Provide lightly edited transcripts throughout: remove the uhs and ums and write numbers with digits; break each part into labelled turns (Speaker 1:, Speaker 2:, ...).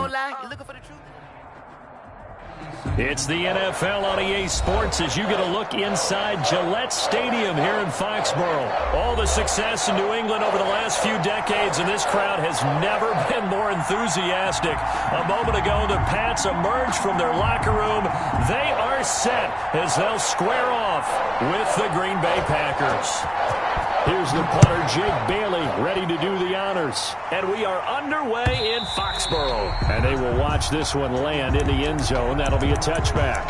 Speaker 1: gonna lie? You looking for the truth?
Speaker 2: It's the NFL on EA Sports as you get a look inside Gillette Stadium here in Foxborough. All the success in New England over the last few decades, and this crowd has never been more enthusiastic. A moment ago, the Pats emerged from their locker room. They are set as they'll square off with the Green Bay Packers. Here's the punter, Jake Bailey, ready to do the honors. And we are underway in Foxborough. And they will watch this one land in the end zone. That'll be a touchback.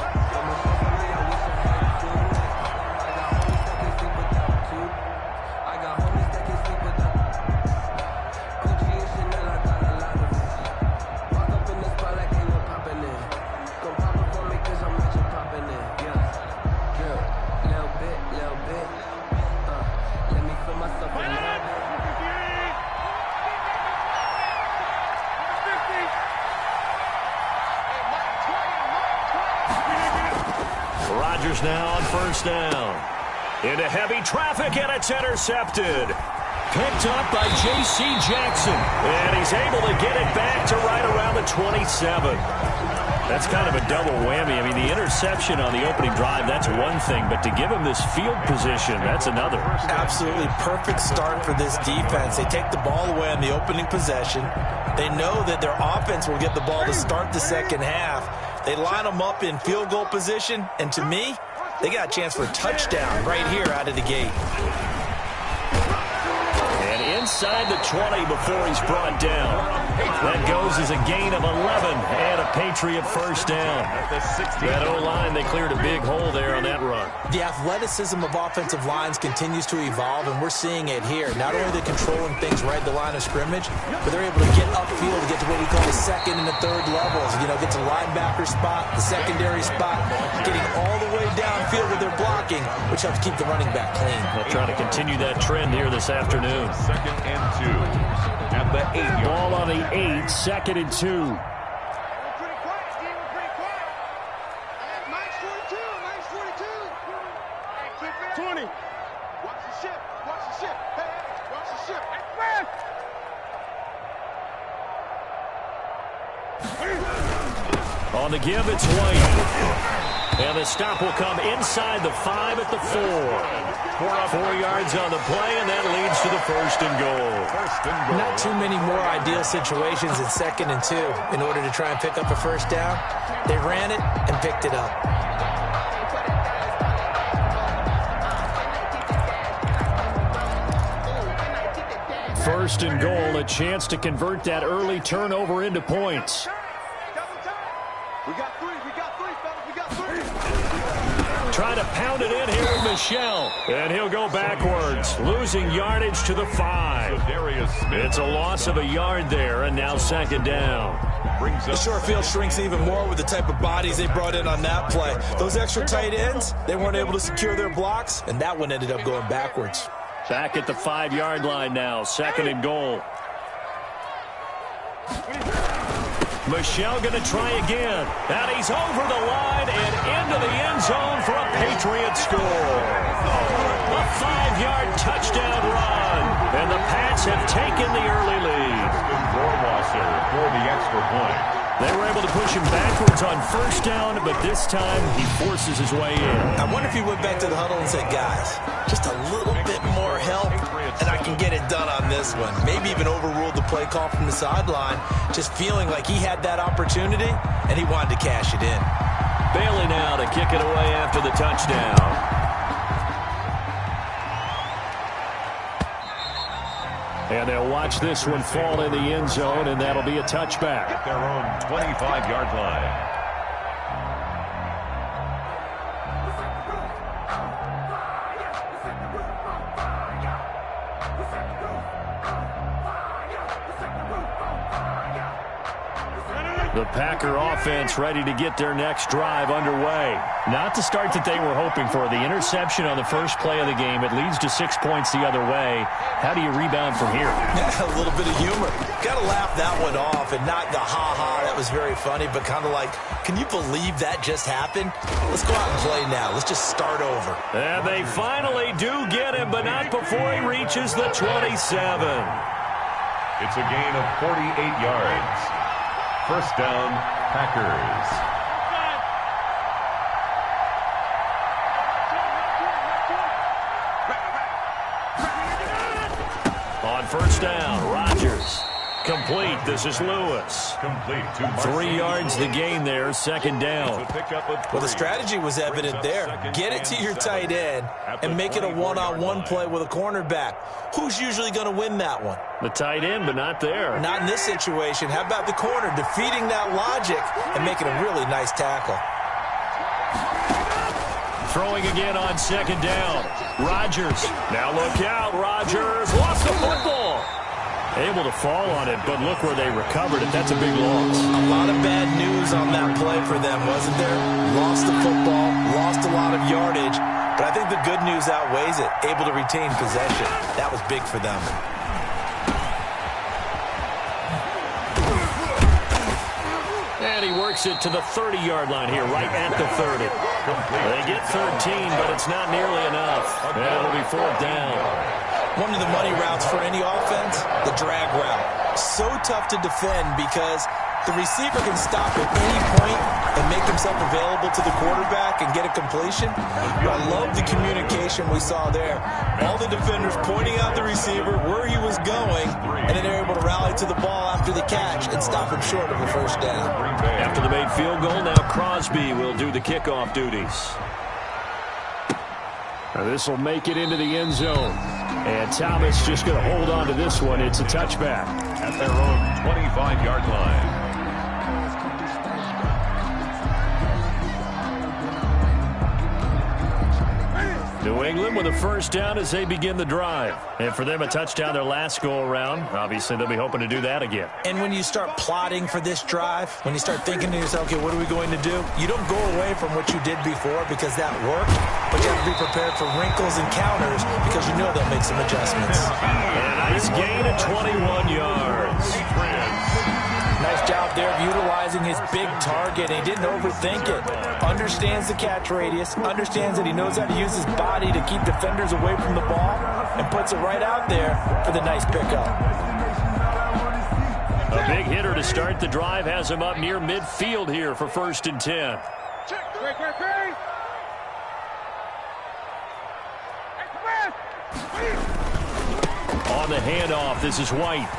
Speaker 2: Rodgers now on first down. Into heavy traffic, and it's intercepted. Picked up by J.C. Jackson. And he's able to get it back to right around the 27. That's kind of a double whammy. I mean, the interception on the opening drive, that's one thing. But to give him this field position, that's another.
Speaker 3: Absolutely perfect start for this defense. They take the ball away on the opening possession. They know that their offense will get the ball to start the second half. They line them up in field goal position, and to me, they got a chance for a touchdown right here out of the gate.
Speaker 2: And inside the 20 before he's brought down. That goes as a gain of 11 and a Patriot first down. That O-line, they cleared a big hole there on that run.
Speaker 3: The athleticism of offensive lines continues to evolve, and we're seeing it here. Not only are they controlling things right at the line of scrimmage, but they're able to get upfield to get to what we call the second and the third levels. You know, get to the linebacker spot, the secondary spot, getting all the way downfield with their blocking, which helps keep the running back clean.
Speaker 2: They'll try to continue that trend here this afternoon.
Speaker 4: 2nd and 2. At the 8.
Speaker 2: Ball on the 8, 2nd and 2.
Speaker 5: 20. Watch the ship. Watch the ship. Hey, watch the ship.
Speaker 2: On the give, it's White. And the stop will come inside the 5 at the 4. 4 yards on the play, and that leads to the first and goal.
Speaker 3: Not too many more ideal situations in 2nd and 2 in order to try and pick up a first down. They ran it and picked it up.
Speaker 2: First and goal, a chance to convert that early turnover into points.
Speaker 5: We got 3, fellas. We got 3.
Speaker 2: Trying to pound it in here with Michel. And he'll go backwards, losing yardage to the 5. It's a loss of a yard there, and now 2nd down.
Speaker 3: The short field shrinks even more with the type of bodies they brought in on that play. Those extra tight ends, they weren't able to secure their blocks, and that one ended up going backwards.
Speaker 2: Back at the 5-yard line now, 2nd and goal. Michel going to try again. And he's over the line and into the end zone for a Patriot score. A 5-yard touchdown run. And the Pats have taken the early lead.
Speaker 4: Rohrwasser for the extra point.
Speaker 2: They were able to push him backwards on first down, but this time he forces his way in.
Speaker 3: I wonder if he went back to the huddle and said, guys, just a little bit more help, and I can get it done on this one. Maybe even overruled the play call from the sideline, just feeling like he had that opportunity, and he wanted to cash it in.
Speaker 2: Bailey now to kick it away after the touchdown. And they'll watch this one fall in the end zone, and that'll be a touchback.
Speaker 4: At their own 25-yard line.
Speaker 2: The Packer offense ready to get their next drive underway. Not the start that they were hoping for. The interception on the first play of the game. It leads to 6 points the other way. How do you rebound from here?
Speaker 3: A little bit of humor. Got to laugh that one off and not the ha-ha. That was very funny, but kind of like, can you believe that just happened? Let's go out and play now. Let's just start over.
Speaker 2: And they finally do get him, but not before he reaches the 27.
Speaker 4: It's a gain of 48 yards. First down, Packers.
Speaker 2: On first down, Rodgers. Complete. This is Lewis.
Speaker 4: Complete.
Speaker 2: 3 yards the gain there, second down.
Speaker 3: Well, the strategy was evident there. Get it to your tight end and make it a one-on-one play with a cornerback. Who's usually going to win that one?
Speaker 2: The tight end, but not there.
Speaker 3: Not in this situation. How about the corner defeating that logic and making a really nice tackle?
Speaker 2: Throwing again on second down. Rodgers. Now look out. Rodgers lost the football. Able to fall on it, but look where they recovered it. That's a big loss.
Speaker 3: A lot of bad news on that play for them, wasn't there? Lost the football, lost a lot of yardage, but I think the good news outweighs it. Able to retain possession. That was big for them.
Speaker 2: And he works it to the 30-yard line here, right at the 30. They get 13, but it's not nearly enough. And it'll be fourth down.
Speaker 3: One of the money routes for any offense, the drag route. So tough to defend because the receiver can stop at any point and make himself available to the quarterback and get a completion. I love the communication we saw there. All the defenders pointing out the receiver, where he was going, and then they're able to rally to the ball after the catch and stop him short of a first down.
Speaker 2: After the made field goal, now Crosby will do the kickoff duties. Now this will make it into the end zone. And Thomas just going to hold on to this one. It's a touchback.
Speaker 4: At their own 25-yard line.
Speaker 2: New England with a first down as they begin the drive. And for them, a touchdown their last go-around. Obviously, they'll be hoping to do that again.
Speaker 3: And when you start plotting for this drive, when you start thinking to yourself, okay, what are we going to do? You don't go away from what you did before because that worked, but you have to be prepared for wrinkles and counters because you know they'll make some adjustments.
Speaker 2: And a nice gain of 21 yards.
Speaker 3: Nice job there of utilizing his big target. He didn't overthink it. Understands the catch radius. Understands that he knows how to use his body to keep defenders away from the ball. And puts it right out there for the nice pickup.
Speaker 2: A big hitter to start the drive. Has him up near midfield here for 1st and 10. On the handoff, this is White.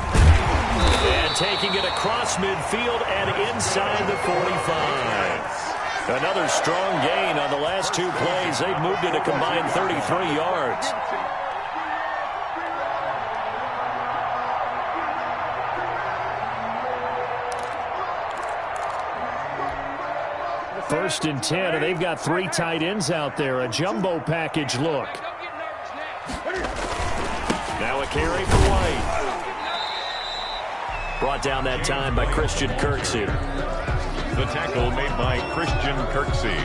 Speaker 2: And taking it across midfield and inside the 45. Another strong gain on the last 2 plays. They've moved it a combined 33 yards. First and 10, and they've got 3 tight ends out there. A jumbo package look. Now a carry for White. Brought down that time by Christian Kirksey.
Speaker 4: The tackle made by Christian Kirksey.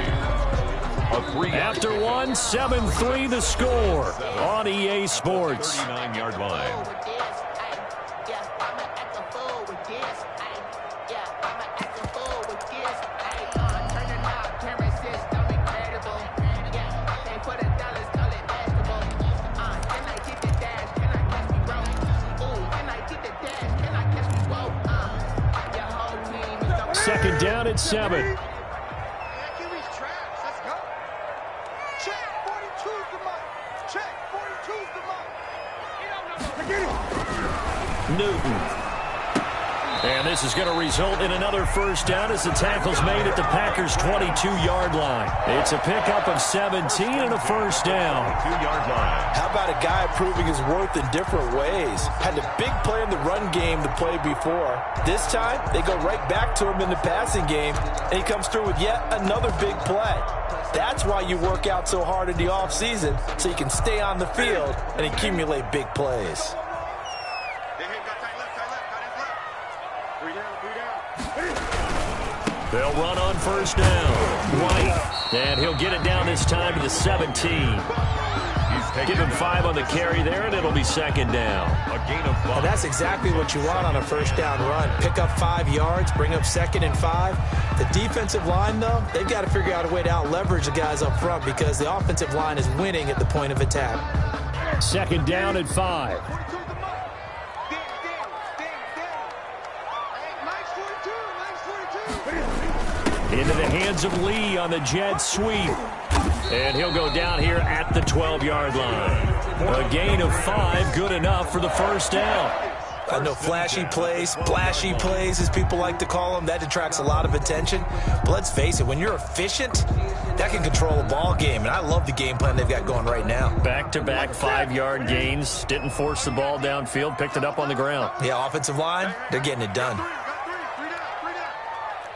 Speaker 2: After one, 7-3 the score on EA Sports.
Speaker 4: 39-yard line.
Speaker 2: Second down at 7. Newton. And this is going to result in another first down as the tackle's made at the Packers' 22-yard line. It's a pickup of 17 and a first down.
Speaker 4: 2-yard line.
Speaker 3: How about a guy proving his worth in different ways? Had a big play in the run game the play before. This time, they go right back to him in the passing game, and he comes through with yet another big play. That's why you work out so hard in the offseason, so you can stay on the field and accumulate big plays.
Speaker 2: They'll run on first down. White. And he'll get it down this time to the 17. Give him 5 on the carry there, and it'll be second down.
Speaker 4: A gain of 5.
Speaker 3: And that's exactly what you want on a first down run. Pick up 5 yards, bring up 2nd and 5. The defensive line, though, they've got to figure out a way to out-leverage the guys up front because the offensive line is winning at the point of attack.
Speaker 2: Second down at 5. Into the hands of Lee on the jet sweep. And he'll go down here at the 12-yard line. A gain of 5, good enough for the first down.
Speaker 3: I know flashy plays, splashy plays, as people like to call them, that attracts a lot of attention. But let's face it, when you're efficient, that can control a ball game. And I love the game plan they've got going right now.
Speaker 2: Back-to-back 5-yard gains. Didn't force the ball downfield. Picked it up on the ground.
Speaker 3: Yeah, offensive line, they're getting it done.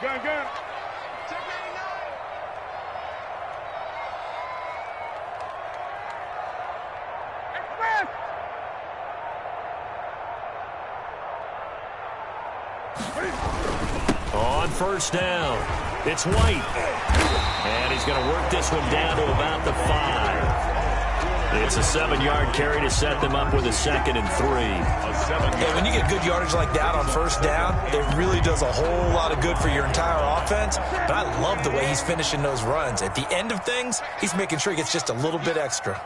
Speaker 5: Gun.
Speaker 2: On first down, it's White. And he's going to work this one down to about the 5. It's a 7-yard carry to set them up with a 2nd and 3.
Speaker 3: Hey, when you get good yardage like that on first down, it really does a whole lot of good for your entire offense. But I love the way he's finishing those runs. At the end of things, he's making sure he gets just a little bit extra.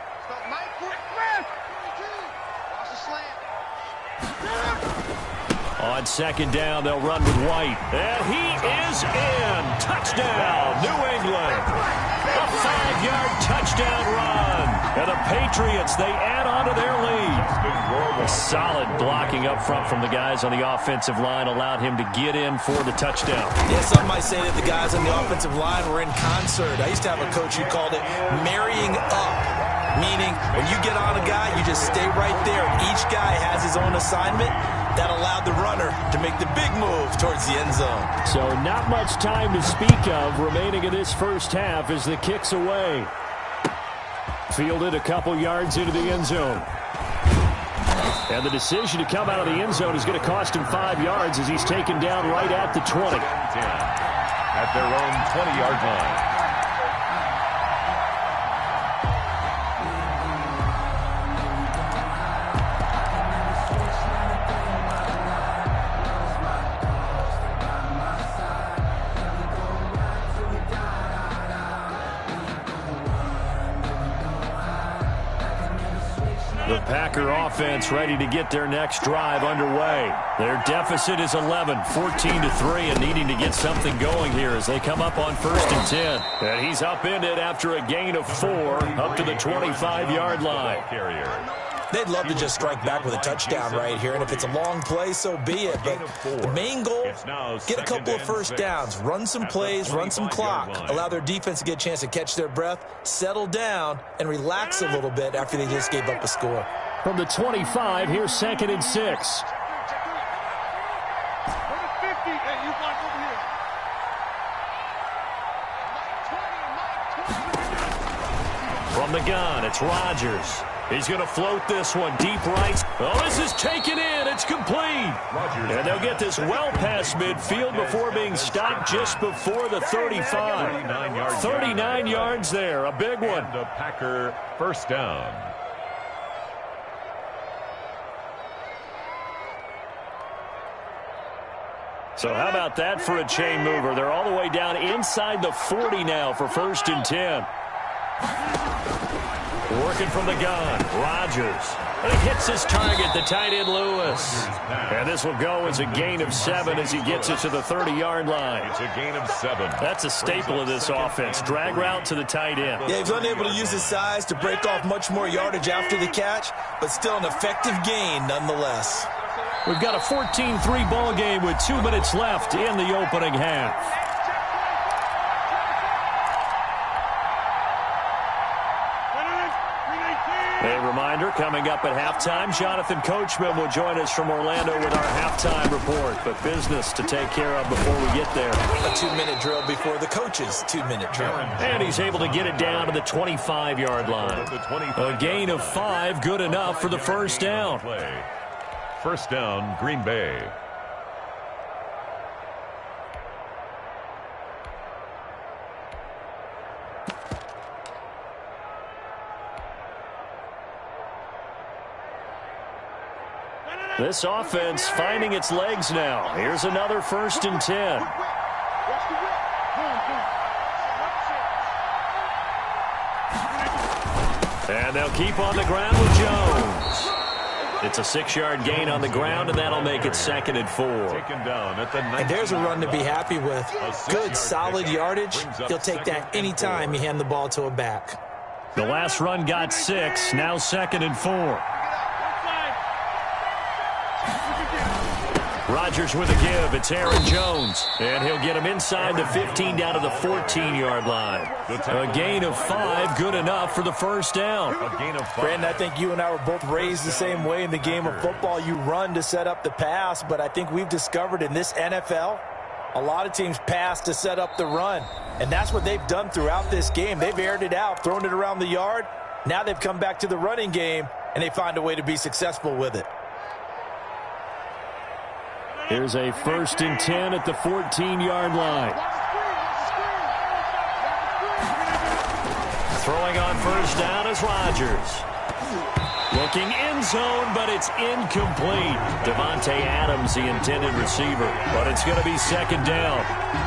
Speaker 2: On 2nd down, they'll run with White. And he is in. Touchdown, New England. A 5-yard touchdown run. And the Patriots, they add on to their lead. A solid blocking up front from the guys on the offensive line allowed him to get in for the touchdown.
Speaker 3: Yeah, some might say that the guys on the offensive line were in concert. I used to have a coach who called it marrying up. Meaning, when you get on a guy, you just stay right there. Each guy has his own assignment. That allowed the runner to make the big move towards the end zone.
Speaker 2: So not much time to speak of remaining in this first half as the kick's away. Fielded a couple yards into the end zone. And the decision to come out of the end zone is going to cost him 5 yards as he's taken down right at the 20.
Speaker 4: At their own 20-yard line.
Speaker 2: The Packer offense ready to get their next drive underway. Their deficit is 11, 14-3, and needing to get something going here as they come up on 1st and 10. And he's upended after a gain of 4 up to the 25-yard line.
Speaker 3: They'd love to just strike back with a touchdown right here, and if it's a long play, so be it. But the main goal, get a couple of first downs, run some plays, run some clock, allow their defense to get a chance to catch their breath, settle down, and relax a little bit after they just gave up a score.
Speaker 2: From the 25, here's 2nd and 6. From the gun, it's Rodgers. He's going to float this one deep right. Oh, this is taken in. It's complete. And they'll get this well past midfield before being stopped just before the 35. 39 yards there. A big one.
Speaker 4: The Packer first down.
Speaker 2: So how about that for a chain mover? They're all the way down inside the 40 now for 1st and 10. Working from the gun, Rodgers. And he hits his target, the tight end Lewis. And this will go as a gain of 7 as he gets it to the 30-yard line.
Speaker 4: It's a gain of 7.
Speaker 2: That's a staple of this offense. Drag route to the tight end.
Speaker 3: Yeah, he was unable to use his size to break off much more yardage after the catch, but still an effective gain nonetheless.
Speaker 2: We've got a 14-3 ball game with 2 minutes left in the opening half. A reminder, coming up at halftime, Jonathan Coachman will join us from Orlando with our halftime report. But business to take care of before we get there.
Speaker 3: A 2-minute drill before the coach's 2-minute drill.
Speaker 2: And he's able to get it down to the 25-yard line. A gain of 5, good enough for the first down.
Speaker 4: First down, Green Bay.
Speaker 2: This offense finding its legs now. Here's another 1st and 10. And they'll keep on the ground with Jones. It's a 6-yard gain on the ground, and that'll make it 2nd and 4.
Speaker 4: Taken down at the
Speaker 3: And there's a run to be happy with. Good, solid yardage. He'll take that anytime you hand the ball to a back.
Speaker 2: The last run got 6, now 2nd and 4. Rodgers with a give. It's Aaron Jones. And he'll get him inside the 15 down to the 14-yard line. A gain of 5, good enough for the first down.
Speaker 4: A gain of 5.
Speaker 3: Brandon, I think you and I were both raised the same way in the game of football. You run to set up the pass, but I think we've discovered in this NFL, a lot of teams pass to set up the run. And that's what they've done throughout this game. They've aired it out, thrown it around the yard. Now they've come back to the running game, and they find a way to be successful with it.
Speaker 2: Here's a 1st and 10 at the 14-yard line. Throwing on first down is Rodgers. Looking end zone, but it's incomplete. Davante Adams, the intended receiver, but it's going to be 2nd down.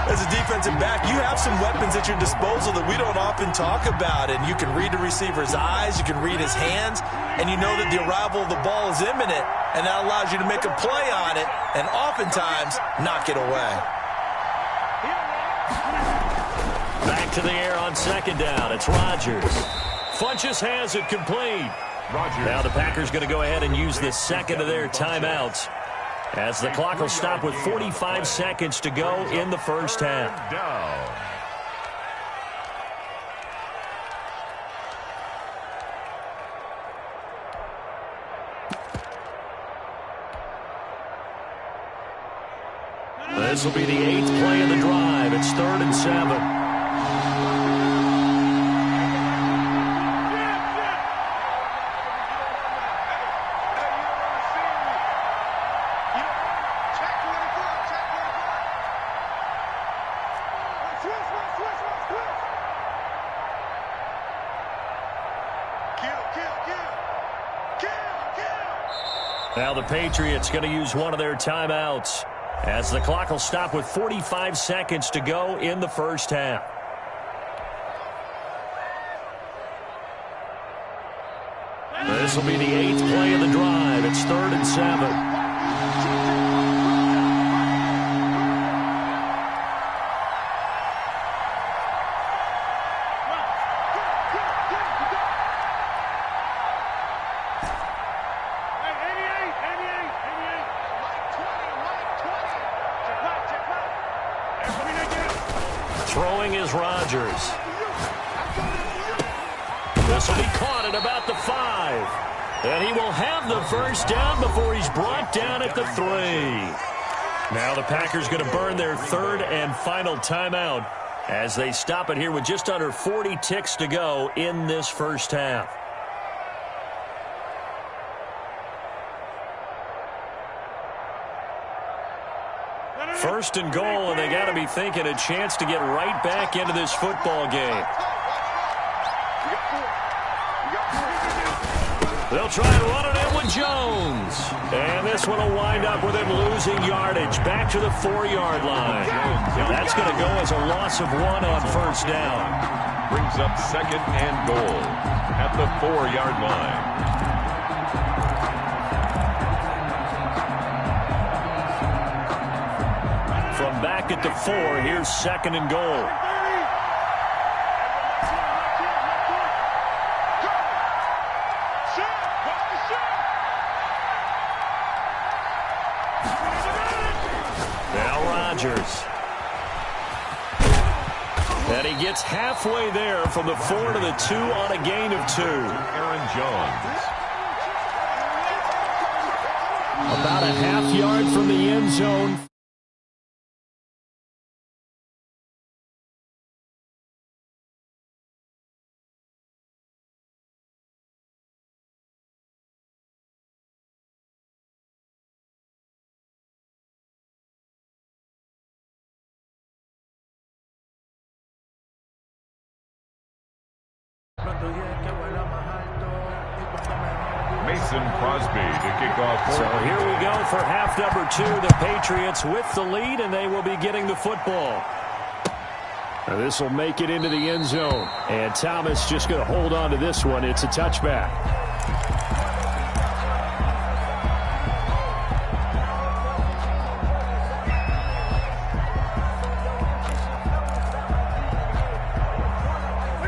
Speaker 3: As a defensive back, you have some weapons at your disposal that we don't often talk about, and you can read the receiver's eyes, you can read his hands, and you know that the arrival of the ball is imminent, and that allows you to make a play on it and oftentimes knock it away.
Speaker 2: Back to the air on 2nd down. It's Rodgers. Funchess has it complete.
Speaker 4: Rodgers.
Speaker 2: Now the Packers going to go ahead and use the 2nd of their timeouts as the clock will stop with 45 seconds to go in the first half.
Speaker 4: Down.
Speaker 2: This will be the 8th play of the drive. It's 3rd and 7. Now the Patriots going to use one of their timeouts as the clock will stop with 45 seconds to go in the first half. This will be the 8th play of the drive. It's 3rd and 7. Throwing is Rodgers. This will be caught at about the 5. And he will have the first down before he's brought down at the 3. Now the Packers going to burn their 3rd and final timeout as they stop it here with just under 40 ticks to go in this first half. First and goal, and they got to be thinking a chance to get right back into this football game. They'll try and run it in with Jones. And this one will wind up with him losing yardage back to the 4-yard line. That's going to go as a loss of 1 on first down.
Speaker 4: Brings up 2nd and goal at the 4-yard line.
Speaker 2: From back at the 4, here's 2nd and goal. Now Rodgers. And he gets halfway there from the 4 to the 2 on a gain of 2.
Speaker 4: Aaron Jones.
Speaker 2: About a half yard from the end zone.
Speaker 4: Mason Crosby to kick off.
Speaker 2: So here we go for half number 2. The Patriots with the lead, and they will be getting the football. Now this will make it into the end zone. And Thomas just going to hold on to this one. It's a touchback.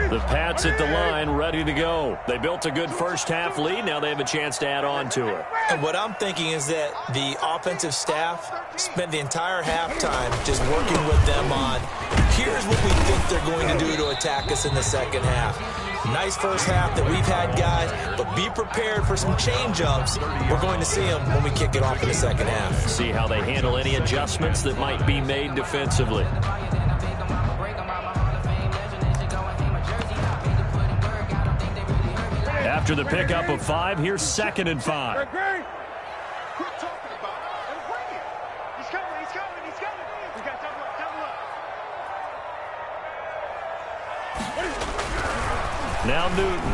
Speaker 2: The Pats at the line, ready to go. They built a good first-half lead. Now they have a chance to add on to it.
Speaker 3: And what I'm thinking is that the offensive staff spent the entire halftime just working with them on, here's what we think they're going to do to attack us in the second half. Nice first half that we've had, guys, but be prepared for some change-ups. We're going to see them when we kick it off in the second half.
Speaker 2: See how they handle any adjustments that might be made defensively. After the pickup of 5, here's 2nd and 5.
Speaker 5: Quit talking about it and bring it. He's coming, he's coming, he's coming. We got double up, double up.
Speaker 2: Now Newton.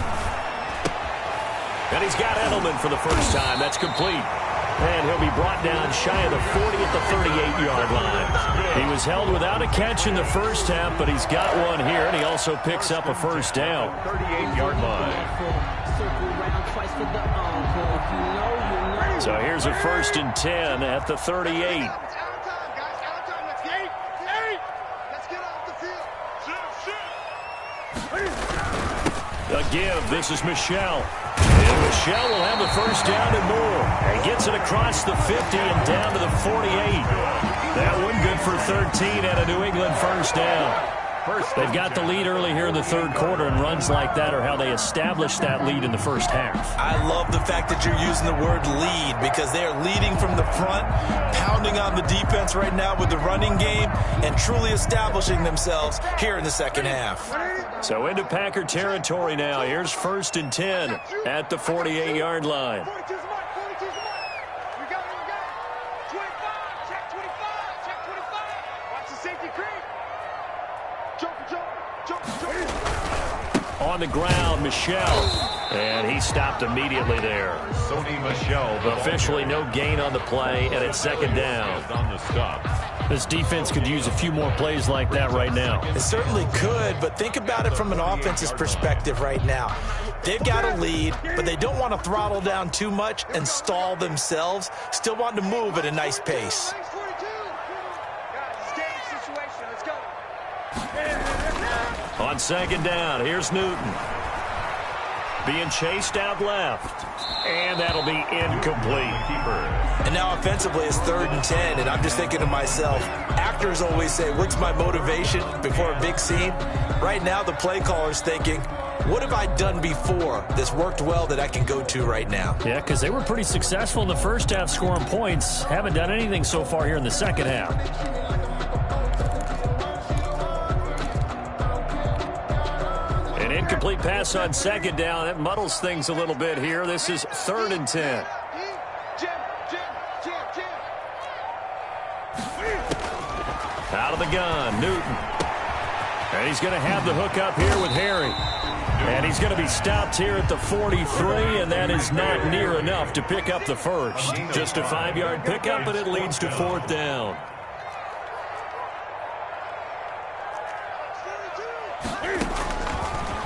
Speaker 2: And he's got Edelman for the first time. That's complete. And he'll be brought down shy of the 40 at the 38-yard line. He was held without a catch in the first half, but he's got one here, and he also picks up a first down.
Speaker 4: 38-yard line.
Speaker 2: So here's a 1st and 10 at the 38.
Speaker 5: It's out of time, guys. Out of time. Let's get it. Let's get off the field.
Speaker 2: A give. This is Michelle. And Michelle will have the first down and more. And gets it across the 50 and down to the 48. That one good for 13 and a New England first down. They've got the lead early here in the third quarter, and runs like that are how they establish that lead in the first half.
Speaker 3: I love the fact that you're using the word lead because they are leading from the front, pounding on the defense right now with the running game, and truly establishing themselves here in the second half.
Speaker 2: So into Packer territory now. Here's 1st and 10 at the 48-yard line.
Speaker 5: 42's the mark, 42's the mark. We got it, we got it. 25, check 25, check 25. Watch the safety creep. Jump.
Speaker 2: On the ground, Michelle. And he stopped immediately there.
Speaker 4: Sony Michelle.
Speaker 2: Officially no gain on the play, and it's 2nd down.
Speaker 4: On the stop.
Speaker 2: This defense could use a few more plays like that right now.
Speaker 3: It certainly could, but think about it from an offense's perspective right now. They've got a lead, but they don't want to throttle down too much and stall themselves. Still want to move at a nice pace.
Speaker 5: 42. Guys, stay in situation. Let's go.
Speaker 2: On 2nd down, here's Newton. Being chased out left. And that'll be incomplete.
Speaker 3: And now offensively it's 3rd and 10, and I'm just thinking to myself, actors always say, what's my motivation before a big scene? Right now the play caller's thinking, what have I done before that's worked well that I can go to right now?
Speaker 2: Yeah, because they were pretty successful in the first half scoring points. Haven't done anything so far here in the second half. An incomplete pass on 2nd down. That muddles things a little bit here. This is 3rd and 10. Out of the gun, Newton. And he's going to have the hook up here with Harry. And he's going to be stopped here at the 43, and that is not near enough to pick up the first. Just a 5-yard pickup, but it leads to 4th down.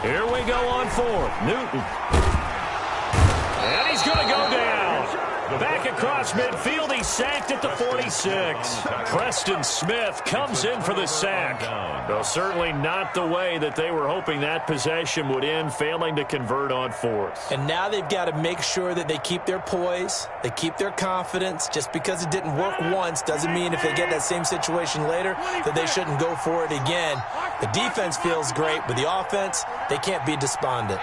Speaker 2: Here we go on 4th. Newton. And he's going to go down. Back across midfield. He's sacked at the 46. Preston Smith comes in for the sack. Well, certainly not the way that they were hoping that possession would end, failing to convert on 4th.
Speaker 3: And now they've got to make sure that they keep their poise, they keep their confidence. Just because it didn't work once doesn't mean if they get that same situation later that they shouldn't go for it again. The defense feels great, but the offense, they can't be despondent.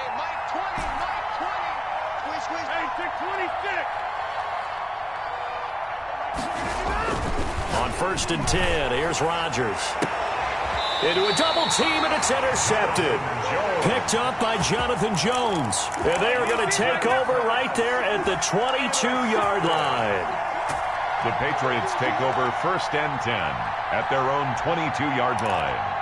Speaker 2: On 1st and 10, here's Rodgers. Into a double team, and it's intercepted. Picked up by Jonathan Jones. And they are going to take over right there at the 22-yard line.
Speaker 4: The Patriots take over 1st and 10 at their own 22-yard line.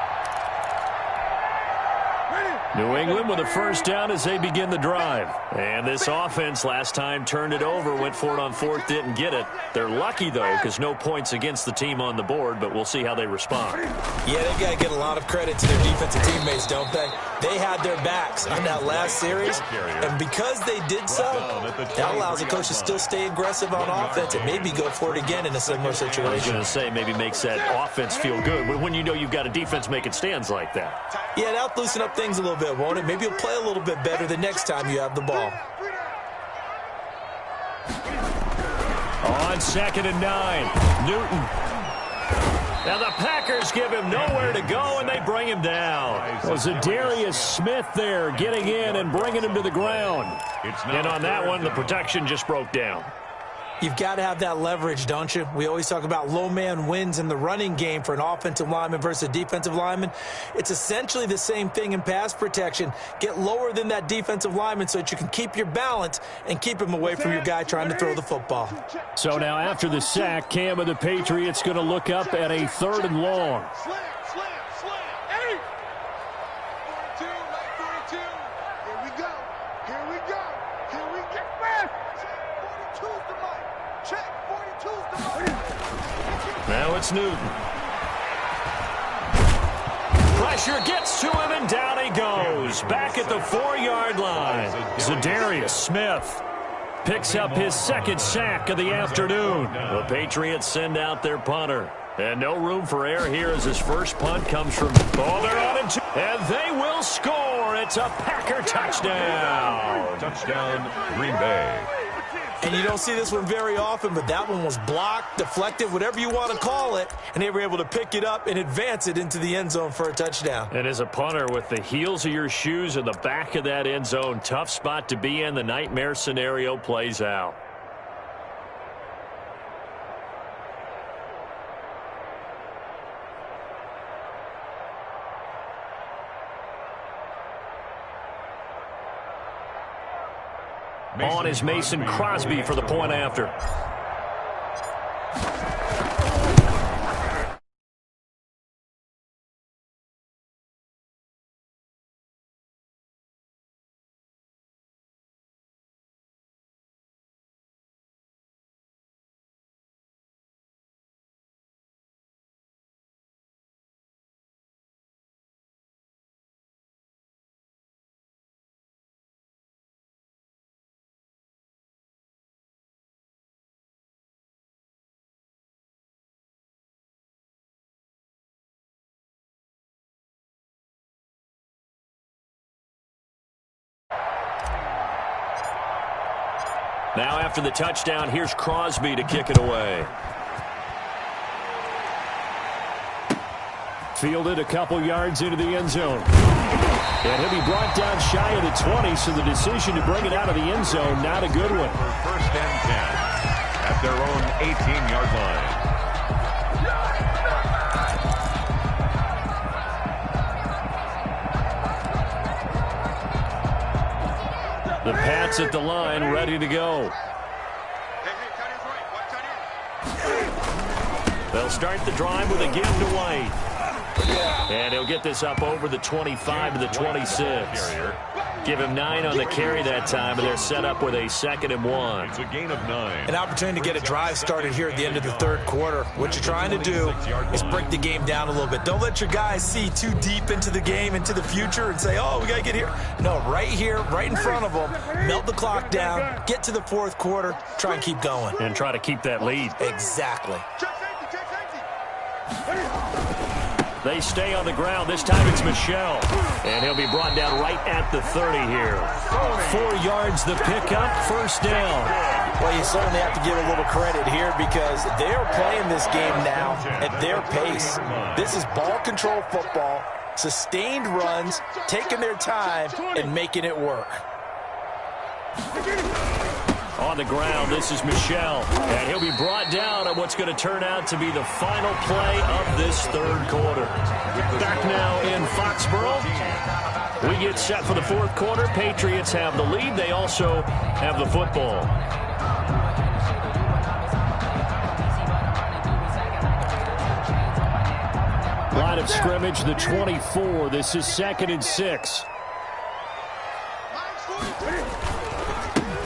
Speaker 2: New England with a first down as they begin the drive. And this offense last time turned it over, went for it on 4th, didn't get it. They're lucky, though, because no points against the team on the board, but we'll see how they respond.
Speaker 3: Yeah, they've got to get a lot of credit to their defensive teammates, don't they? They had their backs on that last series, and because they did so, that allows the coach to still stay aggressive on offense and maybe go for it again in a similar situation.
Speaker 2: I was going to say, maybe makes that offense feel good when you know you've got a defense making stands like that.
Speaker 3: Yeah, that'll loosen up things a little bit. bit, won't it? Maybe you'll play a little bit better the next time you have the ball.
Speaker 2: On 2nd and 9, Newton. Now the Packers give him nowhere to go, and they bring him down. Well, Zadarius Smith there getting in and bringing him to the ground. And on that one, the protection just broke down.
Speaker 3: You've got to have that leverage, don't you? We always talk about low man wins in the running game for an offensive lineman versus a defensive lineman. It's essentially the same thing in pass protection. Get lower than that defensive lineman so that you can keep your balance and keep him away from your guy trying to throw the football.
Speaker 2: So now after the sack, Cam of the Patriots going to look up at a 3rd and long.
Speaker 5: Slam. 8. 42, right 42. Here we go. Check 42's the mic. Check 42's the mic.
Speaker 2: Now it's Newton. Pressure gets to him, and down he goes. Back at the 4-yard line. Zadarius Smith picks up his 2nd sack of the afternoon. The Patriots send out their punter. And no room for error here as his first punt comes from... Oh, they're on him, and they will score. It's a Packer touchdown.
Speaker 4: Touchdown, Green Bay.
Speaker 3: And you don't see this one very often, but that one was blocked, deflected, whatever you want to call it, and they were able to pick it up and advance it into the end zone for a touchdown.
Speaker 2: And as a punter, with the heels of your shoes in the back of that end zone, tough spot to be in. The nightmare scenario plays out. On is Mason Crosby for the point after. Now after the touchdown, here's Crosby to kick it away. Fielded a couple yards into the end zone. And he'll be brought down shy of the 20, so the decision to bring it out of the end zone, not a good one.
Speaker 4: First and 10 at their own 18-yard line.
Speaker 2: The Pats at the line, ready to go. They'll start the drive with a give to White. And he'll get this up over the 25 to the 26. Give him 9 on the carry that time, and they're set up with a 2nd and 1.
Speaker 4: It's a gain of 9.
Speaker 3: An opportunity to get a drive started here at the end of the 3rd quarter. What you're trying to do is break the game down a little bit. Don't let your guys see too deep into the game, into the future, and say, oh, we got to get here. No, right here, right in front of them, melt the clock down, get to the 4th quarter, try and keep going.
Speaker 2: And try to keep that lead.
Speaker 3: Exactly.
Speaker 2: They stay on the ground. This time it's Michel. And he'll be brought down right at the 30 here. 4 yards the pickup, first down.
Speaker 3: Well, you certainly have to give a little credit here because they're playing this game now at their pace. This is ball control football, sustained runs, taking their time, and making it work.
Speaker 2: On the ground, this is Michel. And he'll be brought down on what's going to turn out to be the final play of this 3rd quarter. Back now in Foxborough. We get set for the 4th quarter. Patriots have the lead. They also have the football. Line of scrimmage, the 24. This is 2nd and 6.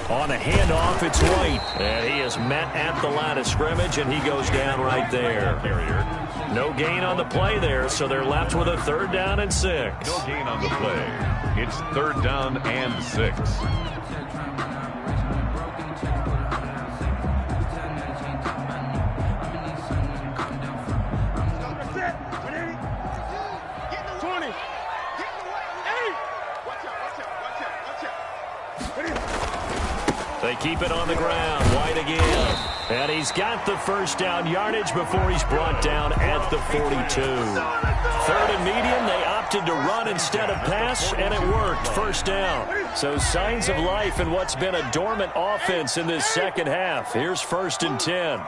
Speaker 2: On a handoff, it's White. And he is met at the line of scrimmage, and he goes down right there. No gain on the play there, so they're left with a 3rd down and 6.
Speaker 4: No gain on the play. It's 3rd down and 6.
Speaker 2: They keep it on the ground. White again. And he's got the first down yardage before he's brought down at the 42. Third and medium, they opted to run instead of pass, and it worked. First down. So signs of life in what's been a dormant offense in this second half. Here's 1st and 10.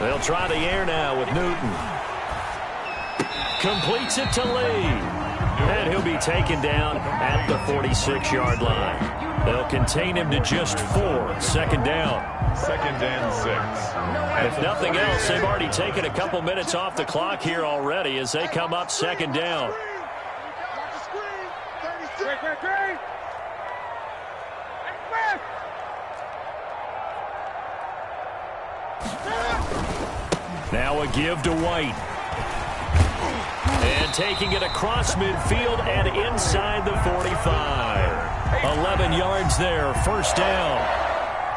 Speaker 2: They'll try the air now with Newton. Completes it to Lee. And he'll be taken down at the 46-yard line. They'll contain him to just 4. Second down.
Speaker 4: 2nd and 6.
Speaker 2: If nothing else, they've already taken a couple minutes off the clock here already as they come up 2nd down. Now a give to White. And taking it across midfield and inside the 45. 11 yards there, first down.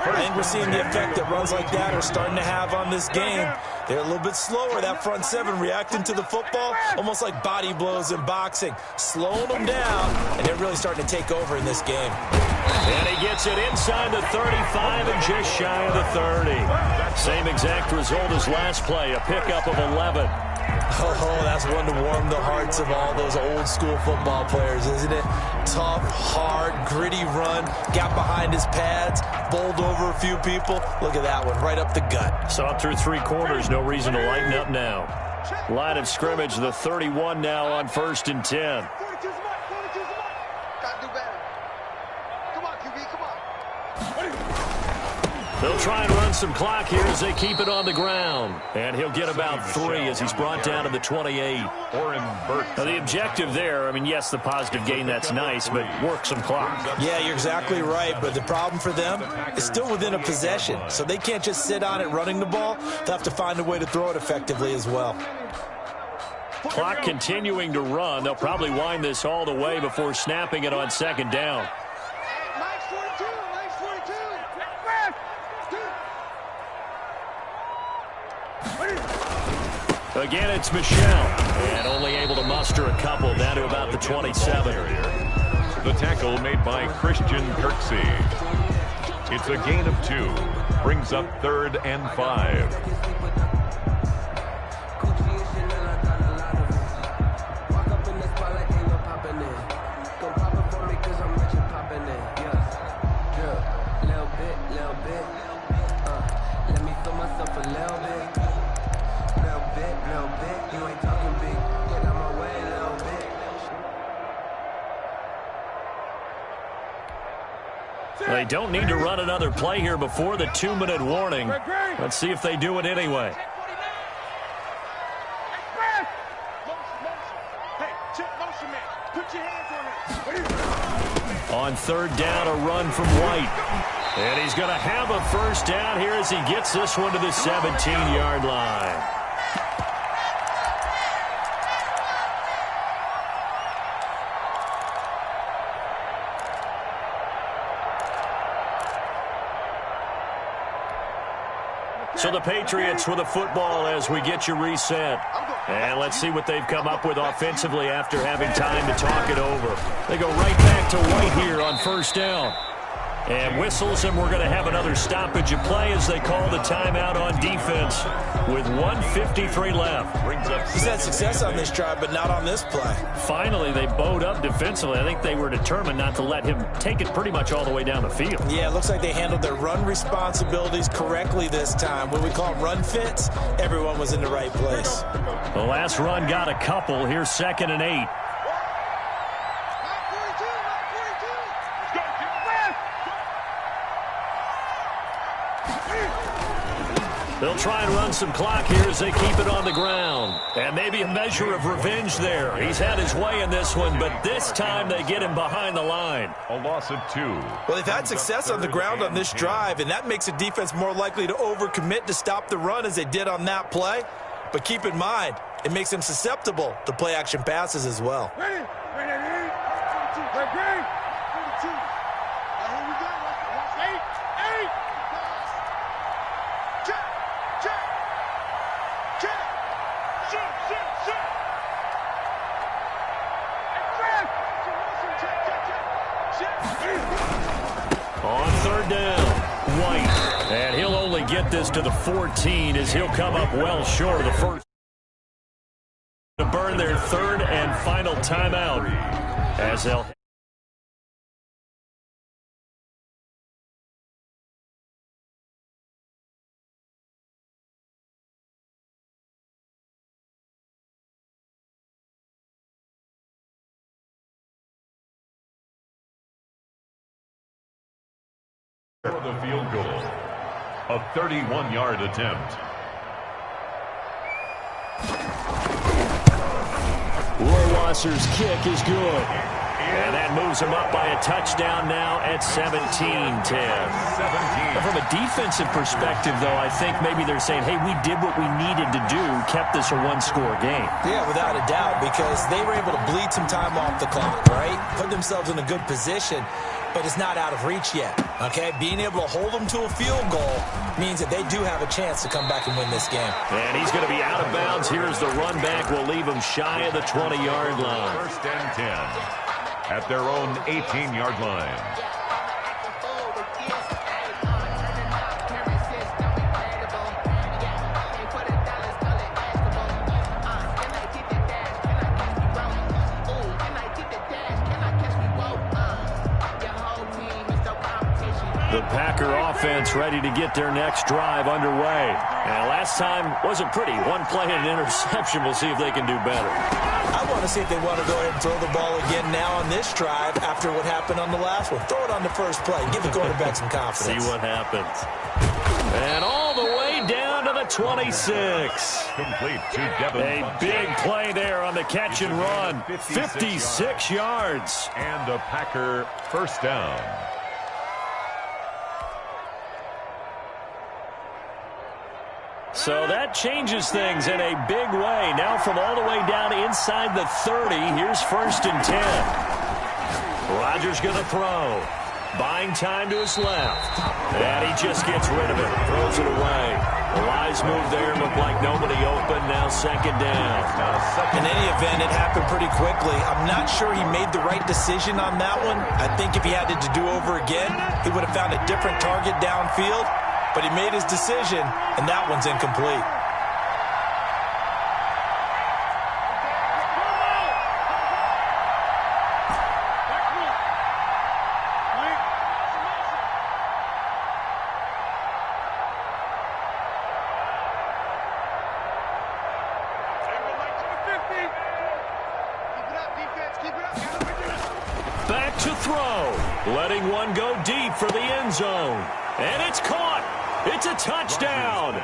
Speaker 3: I think we're seeing the effect that runs like that are starting to have on this game. They're a little bit slower, that front seven, reacting to the football, almost like body blows in boxing, slowing them down, and they're really starting to take over in this game.
Speaker 2: And he gets it inside the 35 and just shy of the 30. Same exact result as last play, a pickup of 11.
Speaker 3: Oh, that's one to warm the hearts of all those old-school football players, isn't it? Tough, hard, gritty run, got behind his pads, bowled over a few people. Look at that one, right up the gut.
Speaker 2: Saw it through 3 quarters, no reason to lighten up now. Line of scrimmage, the 31 now on 1st and 10. They'll try and run some clock here as they keep it on the ground. And he'll get about 3 as he's brought down to the 28.
Speaker 4: Oren Burks.
Speaker 2: Now, the objective there, I mean, yes, the positive gain, that's nice, but work some clock.
Speaker 3: Yeah, you're exactly right, but the problem for them is still within a possession, so they can't just sit on it running the ball. They'll have to find a way to throw it effectively as well.
Speaker 2: Clock continuing to run. They'll probably wind this all the way before snapping it on 2nd down. Again, it's Michelle, and only able to muster a couple down to about the 27.
Speaker 4: The tackle made by Christian Kirksey. It's a gain of 2. Brings up 3rd and 5.
Speaker 2: They don't need to run another play here before the 2-minute warning. Let's see if they do it anyway. On 3rd down, a run from White. And he's going to have a first down here as he gets this one to the 17-yard line. So the Patriots with a football as we get you reset. And let's see what they've come up with offensively after having time to talk it over. They go right back to White here on 1st down. And whistles, and we're going to have another stoppage of play as they call the timeout on defense with 1:53 left.
Speaker 3: He's had success on this drive, but not on this play.
Speaker 2: Finally, they bowed up defensively. I think they were determined not to let him take it pretty much all the way down the field.
Speaker 3: Yeah, it looks like they handled their run responsibilities correctly this time. When we call them run fits, everyone was in the right place.
Speaker 2: The last run got a couple. Here's 2nd and 8. They'll try and run some clock here as they keep it on the ground. And maybe a measure of revenge there. He's had his way in this one, but this time they get him behind the line.
Speaker 4: A loss of 2.
Speaker 3: Well, they've had success on the ground on this drive, and that makes the defense more likely to overcommit to stop the run as they did on that play. But keep in mind, it makes them susceptible to play-action passes as well.
Speaker 5: Ready?
Speaker 2: this to the 14 as he'll come up well short of the first. To burn their third and final timeout as they'll.
Speaker 4: For the field goal, a 31-yard attempt.
Speaker 2: Rohrwasser's kick is good. And that moves him up by a touchdown now at 17-10. From a defensive perspective, though, I think maybe they're saying, hey, we did what we needed to do, kept this a one-score game.
Speaker 3: Yeah, without a doubt, because they were able to bleed some time off the clock, right? Put themselves in a good position, but it's not out of reach yet, okay? Being able to hold them to a field goal means that they do have a chance to come back and win this game.
Speaker 2: And he's going to be out of bounds. Here's the run back. We'll leave him shy of the 20-yard line.
Speaker 4: First and 10 at their own 18-yard line.
Speaker 2: The Packer offense ready to get their next drive underway. And last time wasn't pretty. One play and an interception. We'll see if they can do better.
Speaker 3: I want to see if they want to go ahead and throw the ball again now on this drive after what happened on the last one. Throw it on the first play. Give the quarterback some confidence.
Speaker 2: See what happens. And all the way down to the 26.
Speaker 4: Complete to Devin.
Speaker 2: A big play there on the catch and run. 56 yards.
Speaker 4: And a Packer first down.
Speaker 2: So that changes things in a big way. Now from all the way down inside the 30, here's first and 10. Rodgers going to throw. Buying time to his left. And he just gets rid of it. Throws it away. The wise move there. Looked like nobody open. Now second down.
Speaker 3: In any event, it happened pretty quickly. I'm not sure he made the right decision on that one. I think if he had it to do over again, he would have found a different target downfield. But he made his decision, and that one's incomplete.
Speaker 2: Back to throw. Letting one go deep for the end zone. And it's caught. It's a touchdown.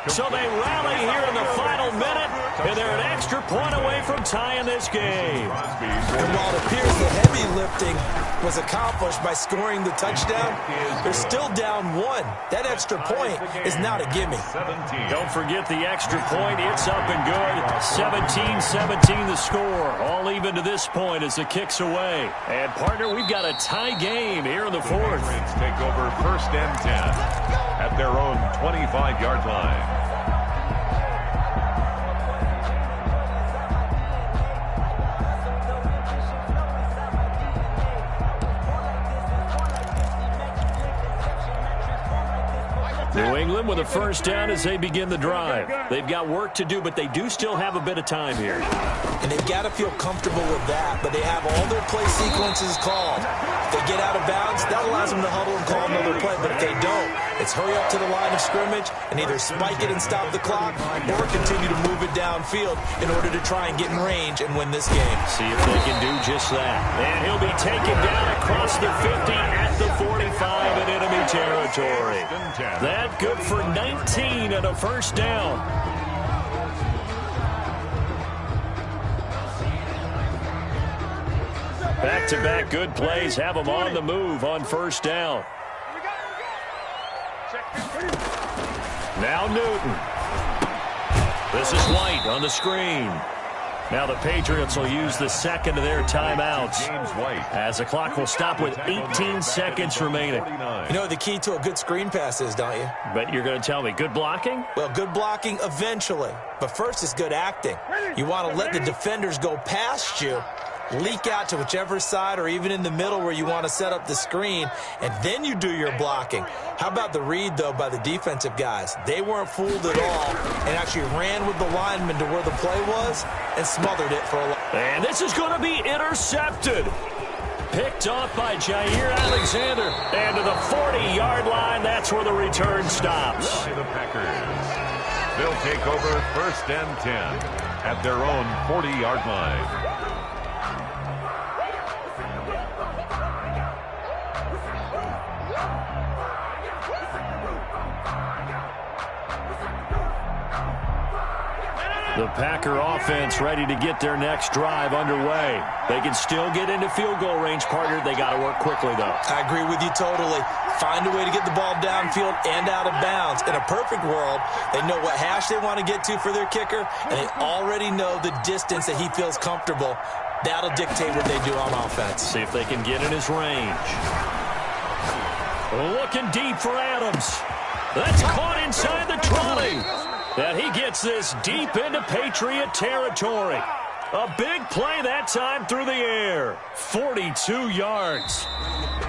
Speaker 2: So they rally here in the final minute, and they're an extra point away from tying this game.
Speaker 3: And while it appears the heavy lifting was accomplished by scoring the touchdown, they're still down one. That extra point is not a gimme.
Speaker 2: Don't forget the extra point. It's up and good. 17-17 the score. All even to this point as the kick's away. And, partner, we've got a tie game here in the fourth.
Speaker 4: Take over first and 10 at their own 25-yard line.
Speaker 2: New England with a first down as they begin the drive. They've got work to do, but they do still have a bit of time here.
Speaker 3: And they've got to feel comfortable with that, but they have all their play sequences called. If they get out of bounds, that allows them to huddle and call another play, but if they don't, it's hurry up to the line of scrimmage and either spike it and stop the clock or continue to move it downfield in order to try and get in range and win this game.
Speaker 2: See if they can do just that. And he'll be taken down across the 50 at the 45 in enemy territory. That good for 19 and a first down. Back-to-back good plays have them on the move on first down. Now Newton. This is White on the screen. Now the Patriots will use the second of their timeouts
Speaker 4: James White,
Speaker 2: as the clock will stop with 18 seconds remaining.
Speaker 3: You know what the key to a good screen pass is, don't you?
Speaker 2: But you're going to tell me, good blocking?
Speaker 3: Well, good blocking eventually. But first is good acting. You want to let the defenders go past you leak out to whichever side or even in the middle where you want to set up the screen, and then you do your blocking. How about the read, though, by the defensive guys? They weren't fooled at all and actually ran with the lineman to where the play was and smothered it for a while.
Speaker 2: And this is going to be intercepted. Picked off by Jair Alexander. And to the 40-yard line, that's where the return stops.
Speaker 4: The Packers. They'll take over 1st and 10 at their own 40-yard line.
Speaker 2: The Packer offense ready to get their next drive underway. They can still get into field goal range, partner. They got to work quickly, though.
Speaker 3: I agree with you totally. Find a way to get the ball downfield and out of bounds. In a perfect world, they know what hash they want to get to for their kicker, and they already know the distance that he feels comfortable. That'll dictate what they do on offense.
Speaker 2: See if they can get in his range. Looking deep for Adams. That's caught inside the 20. And he gets this deep into Patriot territory. A big play that time through the air. 42 yards.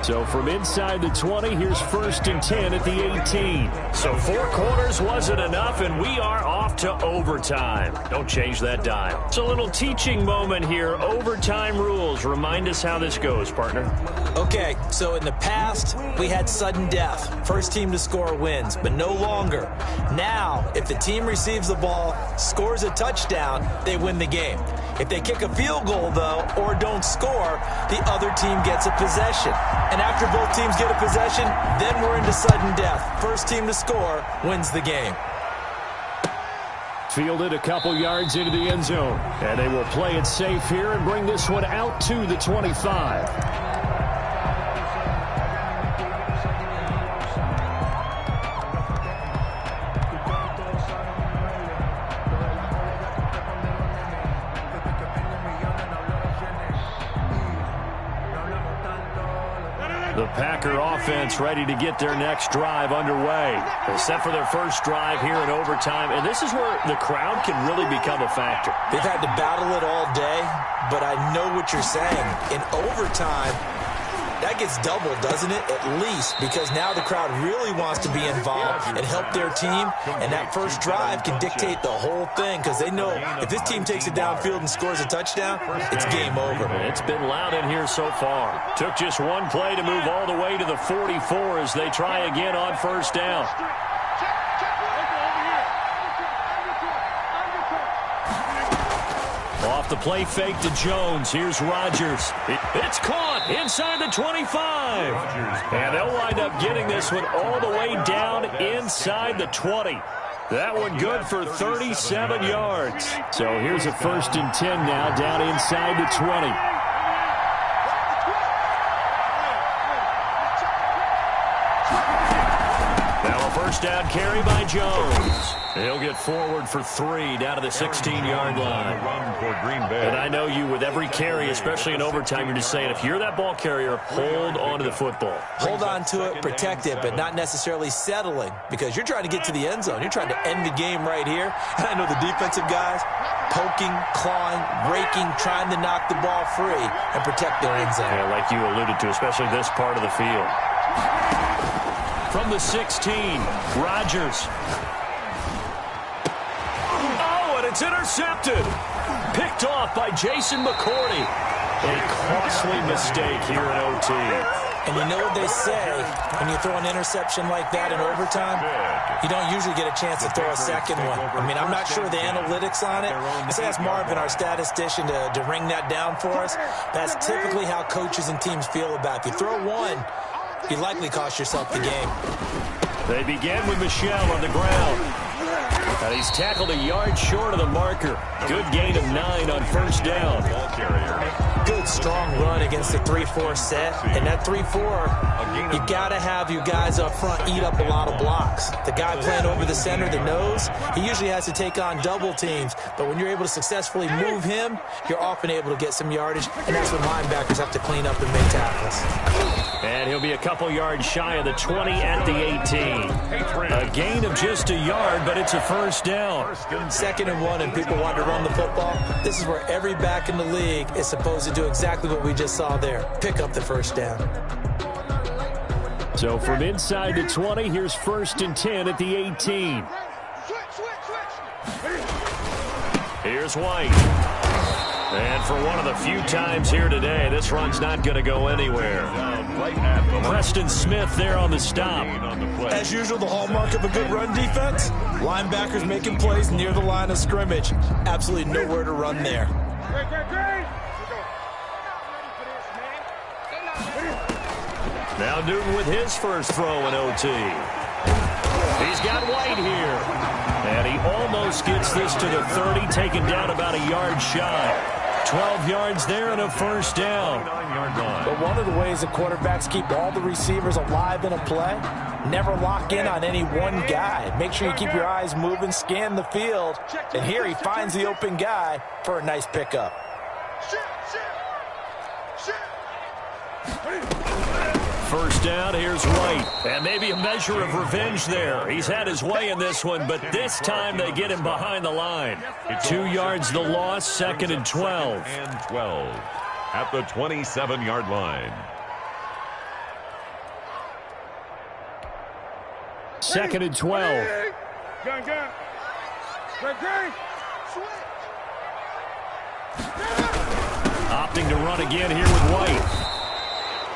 Speaker 2: So from inside the 20, here's 1st and 10 at the 18. So 4 quarters wasn't enough, and we are off to overtime. Don't change that dial. It's a little teaching moment here. Overtime rules. Remind us how this goes, partner.
Speaker 3: Okay, so in the past, we had sudden death. First team to score wins, but no longer. Now, if the team receives the ball, scores a touchdown, they win the game. If they kick a field goal, though, or don't score, the other team gets a possession. And after both teams get a possession, then we're into sudden death. First team to score wins the game.
Speaker 2: Fielded a couple yards into the end zone. And they will play it safe here and bring this one out to the 25. The Packer offense ready to get their next drive underway. They're set for their first drive here in overtime, and this is where the crowd can really become a factor.
Speaker 3: They've had to battle it all day, but I know what you're saying. In overtime, that gets doubled, doesn't it? At least, because now the crowd really wants to be involved and help their team, and that first drive can dictate the whole thing because they know if this team takes it downfield and scores a touchdown, it's game over.
Speaker 2: It's been loud in here so far. Took just one play to move all the way to the 44 as they try again on first down. Off the play fake to Jones. Here's Rodgers. It's caught inside the 25. And they'll wind up getting this one all the way down inside the 20. That one good for 37 yards. So here's a 1st and 10 now down inside the 20. Now a first down carry by Jones. He'll get forward for 3 down to the 16-yard line.
Speaker 4: Run for Green Bay.
Speaker 2: And I know you, with every carry, especially in overtime, you're just saying, if you're that ball carrier, hold on to the football.
Speaker 3: Hold on to it, protect it, but not necessarily settling because you're trying to get to the end zone. You're trying to end the game right here. And I know the defensive guys poking, clawing, raking, trying to knock the ball free and protect their end zone.
Speaker 2: Yeah, like you alluded to, especially this part of the field. From the 16, Rodgers. It's intercepted. Picked off by Jason McCourty. A costly mistake here in OT.
Speaker 3: And you know what they say, when you throw an interception like that in overtime, you don't usually get a chance to throw a second one. I mean, I'm not sure the analytics on it. Let's ask Marvin, our statistician, to ring that down for us. That's typically how coaches and teams feel about it. If you throw one, you likely cost yourself the game.
Speaker 2: They begin with Michel on the ground. And he's tackled a yard short of the marker. Good gain of 9 on first down.
Speaker 3: Good, strong run against the 3-4 set. And that 3-4, you got to have your guys up front eat up a lot of blocks. The guy playing over the center, the nose, he usually has to take on double teams. But when you're able to successfully move him, you're often able to get some yardage. And that's when linebackers have to clean up and make tackles.
Speaker 2: And he'll be a couple yards shy of the 20 at the 18. A gain of just a yard, but it's a first down.
Speaker 3: 2nd and 1, and people want to run the football. This is where every back in the league is supposed to do exactly what we just saw there. Pick up the first down.
Speaker 2: So from inside the 20, here's 1st and 10 at the 18. Here's White. And for one of the few times here today, this run's not going to go anywhere. Preston Smith there on the stop.
Speaker 3: As usual, the hallmark of a good run defense, linebackers making plays near the line of scrimmage. Absolutely nowhere to run there.
Speaker 2: Now Newton with his first throw in OT. He's got White here. And he almost gets this to the 30, taken down about a yard shy. 12 yards there and a first down.
Speaker 3: But one of the ways the quarterbacks keep all the receivers alive in a play, never lock in on any one guy. Make sure you keep your eyes moving, scan the field. And here he finds the open guy for a nice pickup.
Speaker 2: First down, here's White. And maybe a measure of revenge there. He's had his way in this one, but this time they get him behind the line. 2 yards the loss, 2nd and 12.
Speaker 4: And 12 at the 27-yard line.
Speaker 2: 2nd and 12.
Speaker 5: Gun.
Speaker 2: Opting to run again here with White.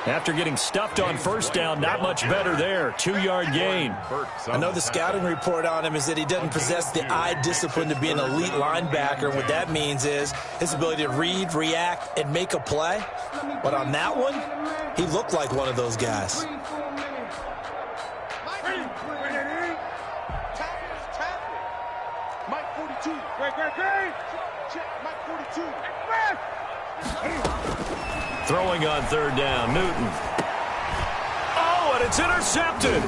Speaker 2: After getting stuffed on first down, not much better there. 2-yard gain.
Speaker 3: I know the scouting report on him is that he doesn't possess the eye discipline to be an elite linebacker. What that means is his ability to read, react, and make a play. But on that one, he looked like one of those guys.
Speaker 5: Mike 42. Check, Mike 42.
Speaker 2: Throwing on 3rd down, Newton. Oh, and it's intercepted.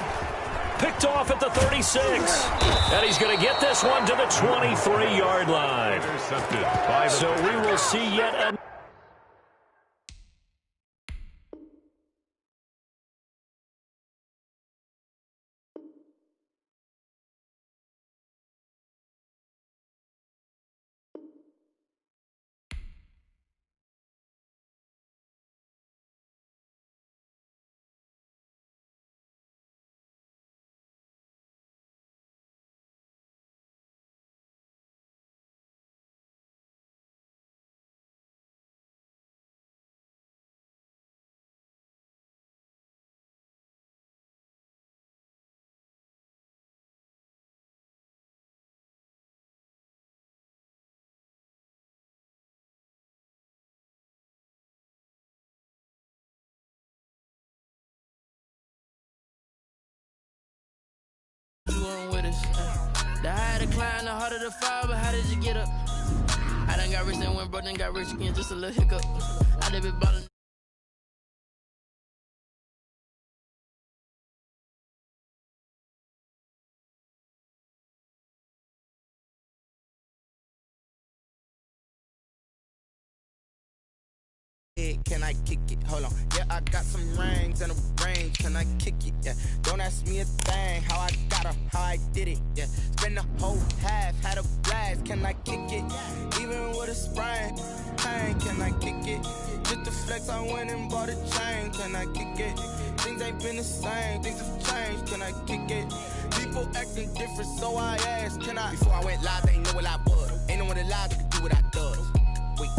Speaker 2: Picked off at the 36. And he's going to get this one to the 23-yard line.
Speaker 4: Intercepted.
Speaker 2: So we will see yet another.
Speaker 1: With us. The higher the climb, the harder the fall, but how did you get up? I done got rich and went broke, then got rich again, just a little hiccup. I done been ballin'. Can I kick it? Hold on. Yeah, I got some rings and a range. Can I kick it? Yeah. Don't ask me a thing. How I got her, how I did it. Yeah. Spend the whole half, had a blast. Can I kick it? Even with a sprain. Pain, can I kick it? Just to flex, I went and bought a chain. Can I kick it? Things ain't been the same. Things have changed. Can I kick it? People acting different, so I asked. Can I? Before I went live, they ain't know what I was. Ain't no one alive that could do what I does. Wait.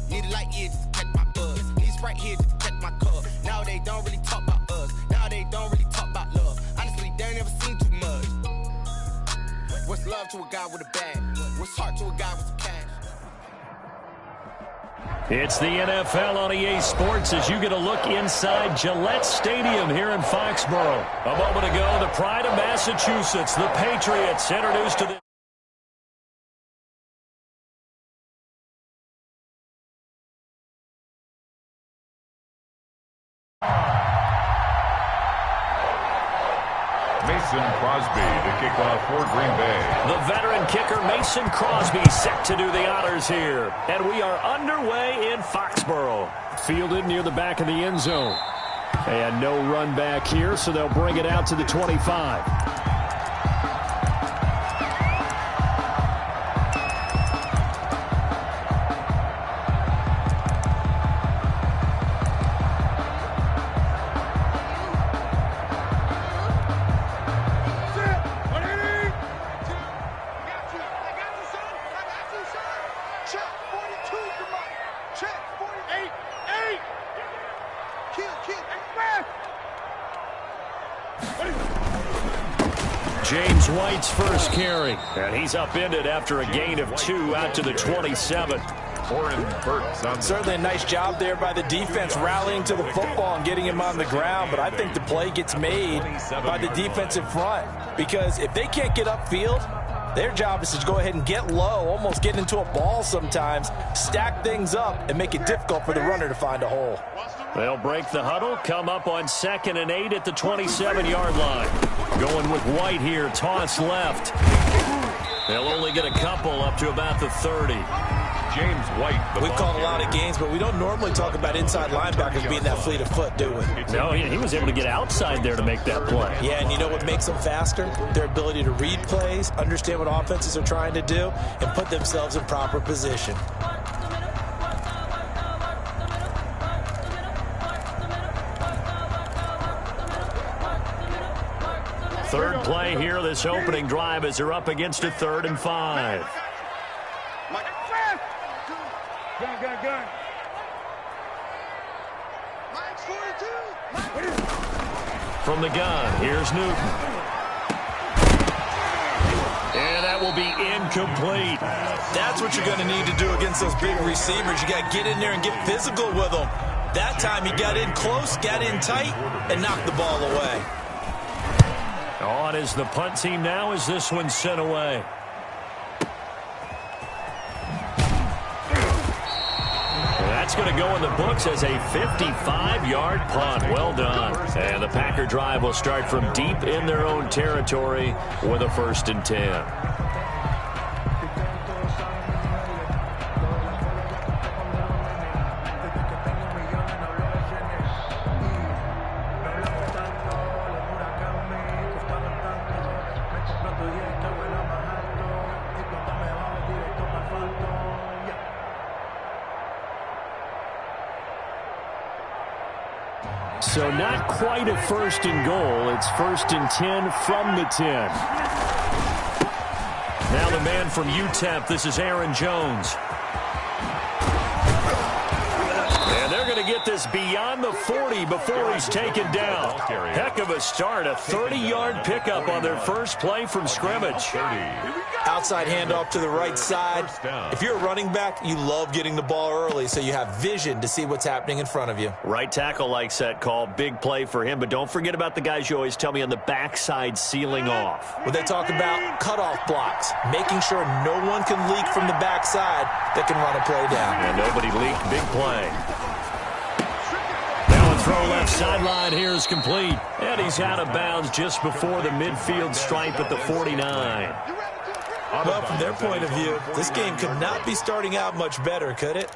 Speaker 1: Need a light here just to catch my buzz. Need Sprite here just to catch my cup. Now they don't really talk about us. Now they don't really talk about love. Honestly, they ain't never seen too much. What's love to a guy with a bag? What's heart to a guy with some cash?
Speaker 2: It's the NFL on EA Sports as you get a look inside Gillette Stadium here in Foxborough. A moment ago, the pride of Massachusetts, the Patriots, introduced to the
Speaker 4: Mason Crosby to kick off for Green Bay.
Speaker 2: The veteran kicker Mason Crosby set to do the honors here. And we are underway in Foxborough. Fielded near the back of the end zone. And no run back here, so they'll bring it out to the 25. James White's first carry. And he's upended after a gain of 2 out to the 27.
Speaker 4: Oren Burks on
Speaker 3: certainly a nice job there by the defense rallying to the football and getting him on the ground, but I think the play gets made by the defensive front, because if they can't get upfield, their job is to go ahead and get low, almost get into a ball sometimes, stack things up, and make it difficult for the runner to find a hole.
Speaker 2: They'll break the huddle, come up on 2nd and 8 at the 27-yard line. Going with White here, toss left. They'll only get a couple up to about the 30.
Speaker 4: James White.
Speaker 3: We've called a lot of games, but we don't normally talk about inside linebackers being that fleet of foot, do we?
Speaker 2: No, he was able to get outside there to make that play.
Speaker 3: Yeah, and you know what makes them faster? Their ability to read plays, understand what offenses are trying to do, and put themselves in proper position.
Speaker 2: Third play here, this opening drive, as they're up against a 3rd and 5.
Speaker 5: Gun.
Speaker 2: From the gun, here's Newton. And that will be incomplete.
Speaker 3: That's what you're going to need to do against those big receivers. You got to get in there and get physical with them. That time he got in close, got in tight, and knocked the ball away.
Speaker 2: On is the punt team now as this one's sent away. That's going to go in the books as a 55-yard punt. Well done. And the Packer drive will start from deep in their own territory with a 1st and 10. So not quite a 1st and goal. It's 1st and 10 from the 10. Now the man from UTEP, this is Aaron Jones. And they're going to get this beyond the 40 before he's taken down. Heck of a start, a 30-yard pickup on their first play from scrimmage.
Speaker 3: Outside handoff to the right side. If you're a running back, you love getting the ball early so you have vision to see what's happening in front of you.
Speaker 2: Right tackle likes that call. Big play for him, but don't forget about the guys you always tell me on the backside sealing off.
Speaker 3: When they talk about cutoff blocks, making sure no one can leak from the backside that can run a play down.
Speaker 2: And nobody leaked. Big play. Now a throw left sideline here is complete. And he's out of bounds just before the midfield stripe at the 49.
Speaker 3: Well, from their point of view, this game could not be starting out much better, could it?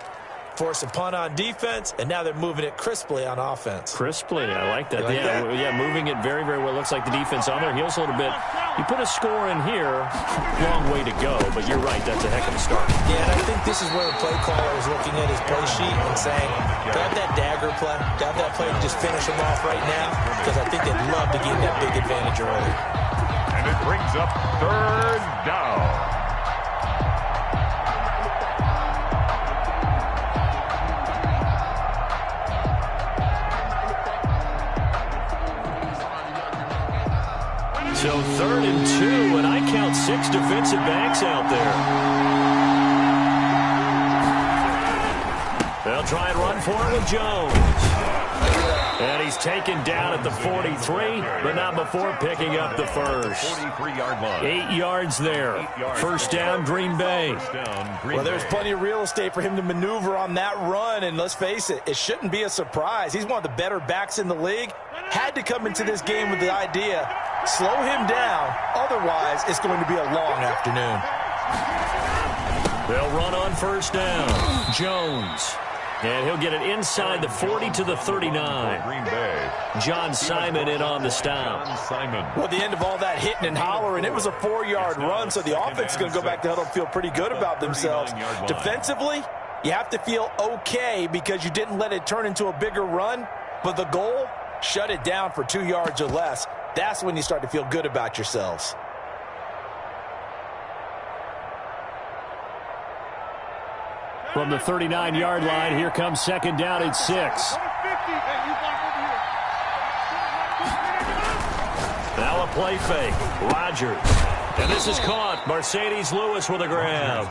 Speaker 3: Force a punt on defense, and now they're moving it crisply on offense.
Speaker 2: Crisply, I like that.
Speaker 3: Like that?
Speaker 2: Yeah, moving it very, very well. Looks like the defense on their heels a little bit. You put a score in here, long way to go, but you're right, that's a heck of a start.
Speaker 3: Yeah, and I think this is where the play caller is looking at his play sheet and saying, grab that dagger play, grab that play and just finish them off right now, because I think they'd love to get that big advantage early.
Speaker 4: And it brings up 3rd down.
Speaker 2: So 3rd and 2, and I count 6 defensive backs out there. They'll try and run for it with Jones. And he's taken down at the 43, but not before picking up the first.
Speaker 4: 43-yard line.
Speaker 2: 8 yards there. First down, Green Bay.
Speaker 3: Well, there's plenty of real estate for him to maneuver on that run, and let's face it, it shouldn't be a surprise. He's one of the better backs in the league. Had to come into this game with the idea, slow him down, otherwise it's going to be a long afternoon.
Speaker 2: They'll run on first down. Jones. And he'll get it inside the 40 to the 39.
Speaker 4: Green Bay.
Speaker 2: John Simon in on the stop.
Speaker 3: Well, at the end of all that hitting and hollering, it was a 4-yard run, so the offense is going to go back to huddle and feel pretty good about themselves. Defensively, you have to feel okay because you didn't let it turn into a bigger run, but the goal, shut it down for 2 yards or less. That's when you start to feel good about yourselves.
Speaker 2: From the 39-yard line, here comes 2nd down at 6. Now a play fake. Rodgers. And this is caught. Mercedes Lewis with a grab.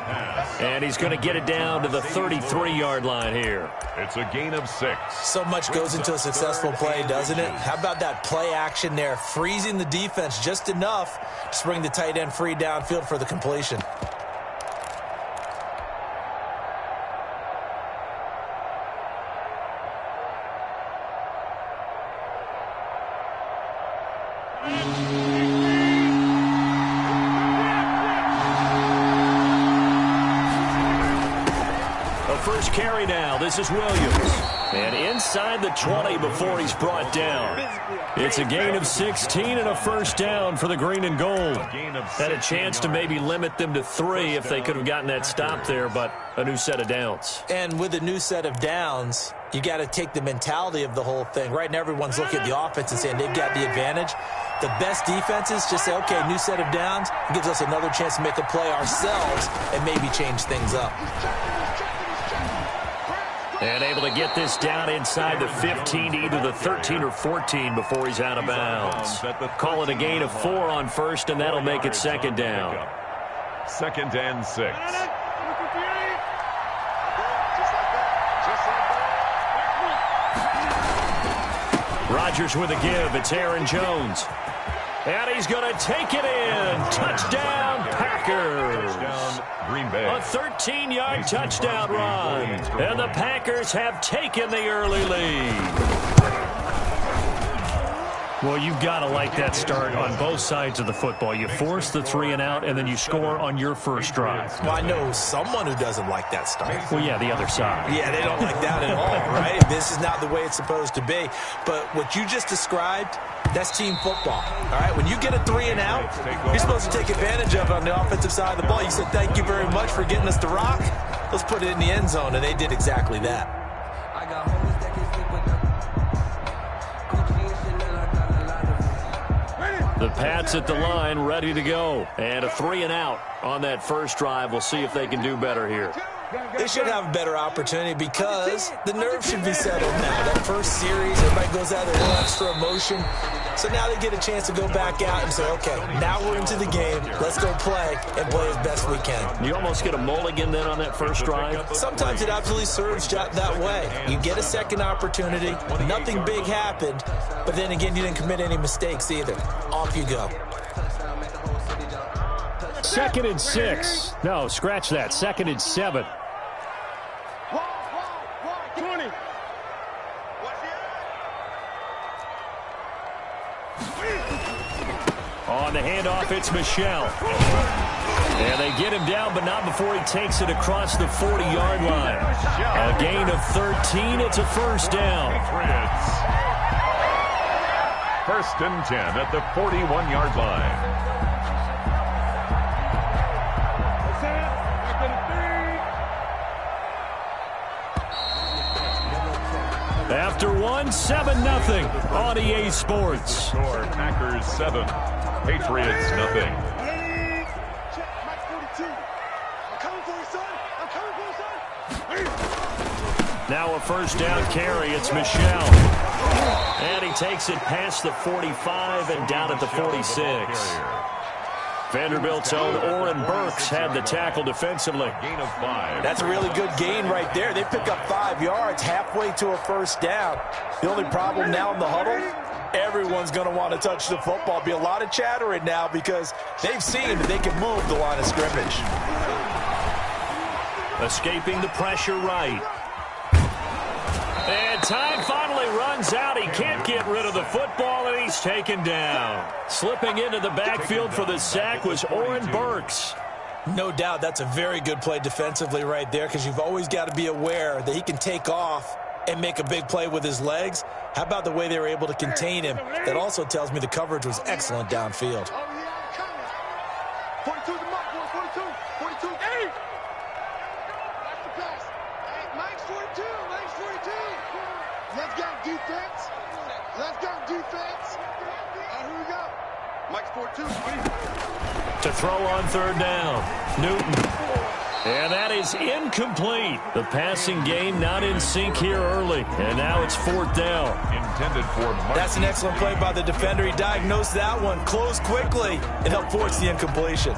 Speaker 2: And he's going to get it down to the 33-yard line here.
Speaker 4: It's a gain of 6.
Speaker 3: So much goes into a successful play, doesn't it? How about that play action there, freezing the defense just enough to bring the tight end free downfield for the completion.
Speaker 2: First carry now. This is Williams. And inside the 20 before he's brought down. It's a gain of 16 and a first down for the green and gold. Had a chance to maybe limit them to 3 if they could have gotten that stop there, but a new set of downs.
Speaker 3: And with a new set of downs, you got to take the mentality of the whole thing. Right now, everyone's looking at the offense and saying they've got the advantage. The best defenses just say, okay, new set of downs. It gives us another chance to make a play ourselves and maybe change things up.
Speaker 2: And able to get this down inside the 15 to either the 13 or 14 before he's out of bounds. Call it a gain of 4 on first, and that'll make it second down.
Speaker 4: 2nd and 6.
Speaker 2: Rodgers with a give. It's Aaron Jones. And he's going to take it in. Touchdown, Packers.
Speaker 4: Touchdown, Green Bay.
Speaker 2: A 13-yard touchdown run. And the Packers have taken the early lead. Well, you've got to like that start on both sides of the football. You force the 3 and out, and then you score on your first drive.
Speaker 3: Well, I know someone who doesn't like that start.
Speaker 2: Well, yeah, the other side.
Speaker 3: Yeah, they don't like that at all, right? This is not the way it's supposed to be. But what you just described, that's team football, all right? When you get a 3 and out, you're supposed to take advantage of it on the offensive side of the ball. You said, thank you very much for getting us the rock. Let's put it in the end zone, and they did exactly that.
Speaker 2: The Pats at the line, ready to go. And a 3 and out on that first drive. We'll see if they can do better here.
Speaker 3: They should have a better opportunity because the nerves should be settled now. That first series, everybody goes out there, a little extra emotion. So now they get a chance to go back out and say, okay, now we're into the game. Let's go play and play as best we can.
Speaker 2: You almost get a mulligan then on that first drive?
Speaker 3: Sometimes it absolutely serves that way. You get a second opportunity. Nothing big happened, but then again, you didn't commit any mistakes either. Off you go.
Speaker 2: 2nd and 6. No, scratch that. 2nd and 7.
Speaker 5: 20.
Speaker 2: On the handoff, it's Michel. And they get him down, but not before he takes it across the 40-yard line. A gain of 13. It's a first down.
Speaker 4: 1st and 10 at the 41-yard line.
Speaker 2: After 1, 7-0 on EA Sports.
Speaker 4: Score, Packers 7, Patriots nothing.
Speaker 5: Mike 42. I'm coming for you, son. I'm coming for you, son.
Speaker 2: Now a first down carry. It's Michel. And he takes it past the 45 and down at the 46. Vanderbilt's own Oren Burks had the tackle defensively.
Speaker 4: Gain of 5.
Speaker 3: That's a really good gain right there. They pick up 5 yards halfway to a first down. The only problem now in the huddle, everyone's going to want to touch the football. Be a lot of chattering now because they've seen that they can move the line of scrimmage.
Speaker 2: Escaping the pressure right. And time finally runs out. He can't get rid of the football, and he's taken down. Slipping into the backfield for the sack was Oren Burks.
Speaker 3: No doubt that's a very good play defensively right there because you've always got to be aware that he can take off and make a big play with his legs. How about the way they were able to contain him? That also tells me the coverage was excellent downfield.
Speaker 5: Oh, yeah, I'm coming. 42 the mark, 42. 42, 8. Watch the pass. Hey, Mike's 42. Mike's 42. Let's go, defense. Let's go, defense. Here we go. Mike's 42.
Speaker 2: To throw on third down, Newton. And that is incomplete. The passing game not in sync here early, and now it's 4th down.
Speaker 4: Intended for
Speaker 3: That's an excellent play by the defender. He diagnosed that one, closed quickly, and helped force the incompletion.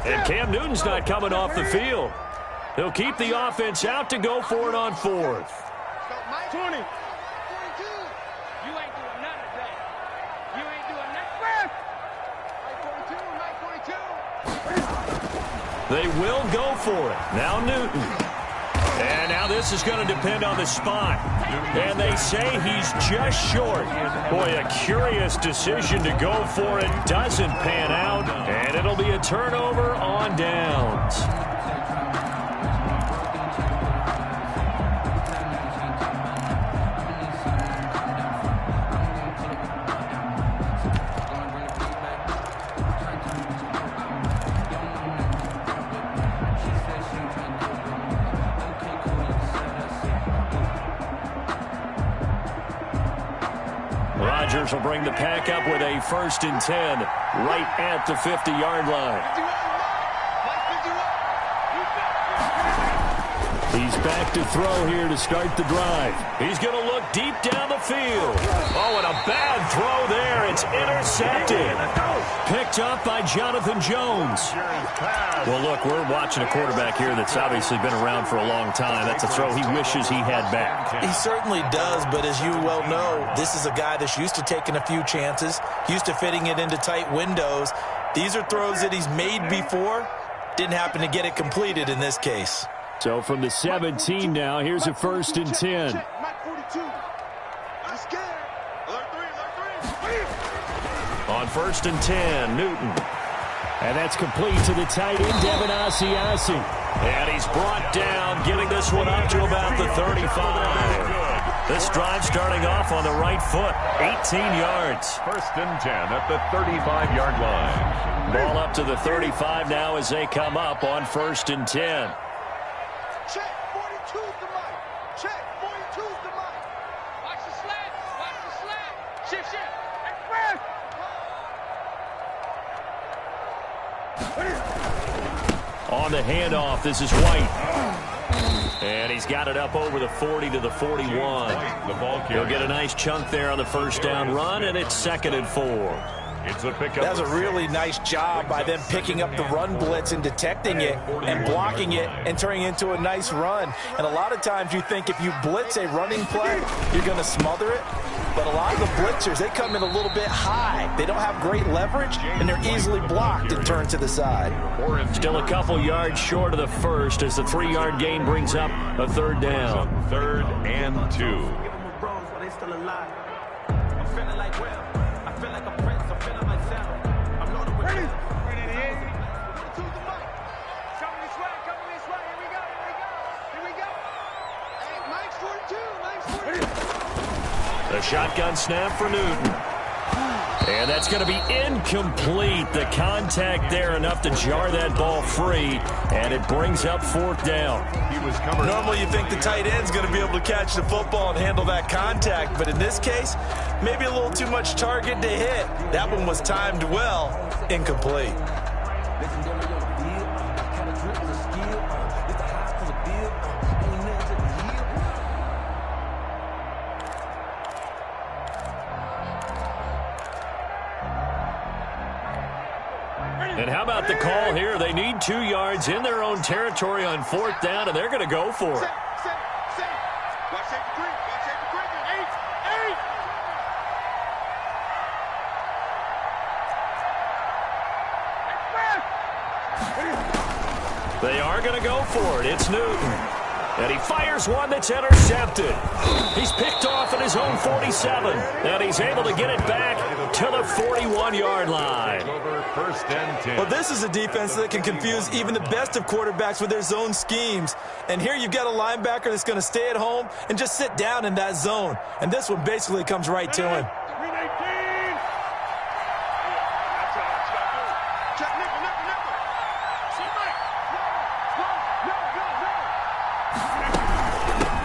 Speaker 2: And Cam Newton's not coming off the field. He'll keep the offense out to go for it on 4th.
Speaker 5: 20.
Speaker 2: They will go for it. Now Newton. And now this is going to depend on the spot. And they say he's just short. Boy, a curious decision to go for it. Doesn't pan out. And it'll be a turnover on downs. Rodgers will bring the pack up with a 1st and 10 right at the 50-yard line. He's back to throw here to start the drive. He's going to look deep down the field. Oh, and a bad throw there. It's intercepted. Picked up by Jonathan Jones. Well, look, we're watching a quarterback here that's obviously been around for a long time. That's a throw he wishes he had back.
Speaker 3: He certainly does, but as you well know, this is a guy that's used to taking a few chances, used to fitting it into tight windows. These are throws that he's made before. Didn't happen to get it completed in this case.
Speaker 2: So from the 17 now, here's a 1st and 10. On 1st and 10, Newton. And that's complete to the tight end, Devin Asiasi. And he's brought down, getting this one up to about the 35. This drive starting off on the right foot, 18 yards.
Speaker 4: 1st and 10 at the 35-yard line.
Speaker 2: Ball up to the 35 now as they come up on 1st and 10.
Speaker 5: Check, 42's the mic. Check, 42's the mic. Watch the slant. Watch the slant. Shift, shift. Express.
Speaker 2: On the handoff, this is White. And he's got it up over the 40 to the 41. He'll get a nice chunk there on the 1st down run, and it's 2nd and 4.
Speaker 4: It's a pickup.
Speaker 3: That's a really nice job by them picking up the run blitz and detecting it and blocking it and turning it into a nice run. And a lot of times you think if you blitz a running play, you're going to smother it. But a lot of the blitzers, they come in a little bit high. They don't have great leverage, and they're easily blocked and turned to the side.
Speaker 2: Still a couple yards short of the 1st as the 3-yard gain brings up a 3rd down.
Speaker 4: 3rd and 2.
Speaker 2: The shotgun snap for Newton. And that's going to be incomplete. The contact there enough to jar that ball free, and it brings up 4th down.
Speaker 3: Normally you think the tight end's going to be able to catch the football and handle that contact, but in this case, maybe a little too much target to hit. That one was timed well, incomplete.
Speaker 2: And how about the call here? They need 2 yards in their own territory on 4th down, and they're going to go for it. They are going to go for it. It's Newton. And he fires one that's intercepted. He's picked off at his own 47. And he's able to get it back to the 41-yard line.
Speaker 4: 1st and 10.
Speaker 3: Well, this is a defense that can confuse even the best of quarterbacks with their zone schemes. And here you've got a linebacker that's going to stay at home and just sit down in that zone. And this one basically comes right to him.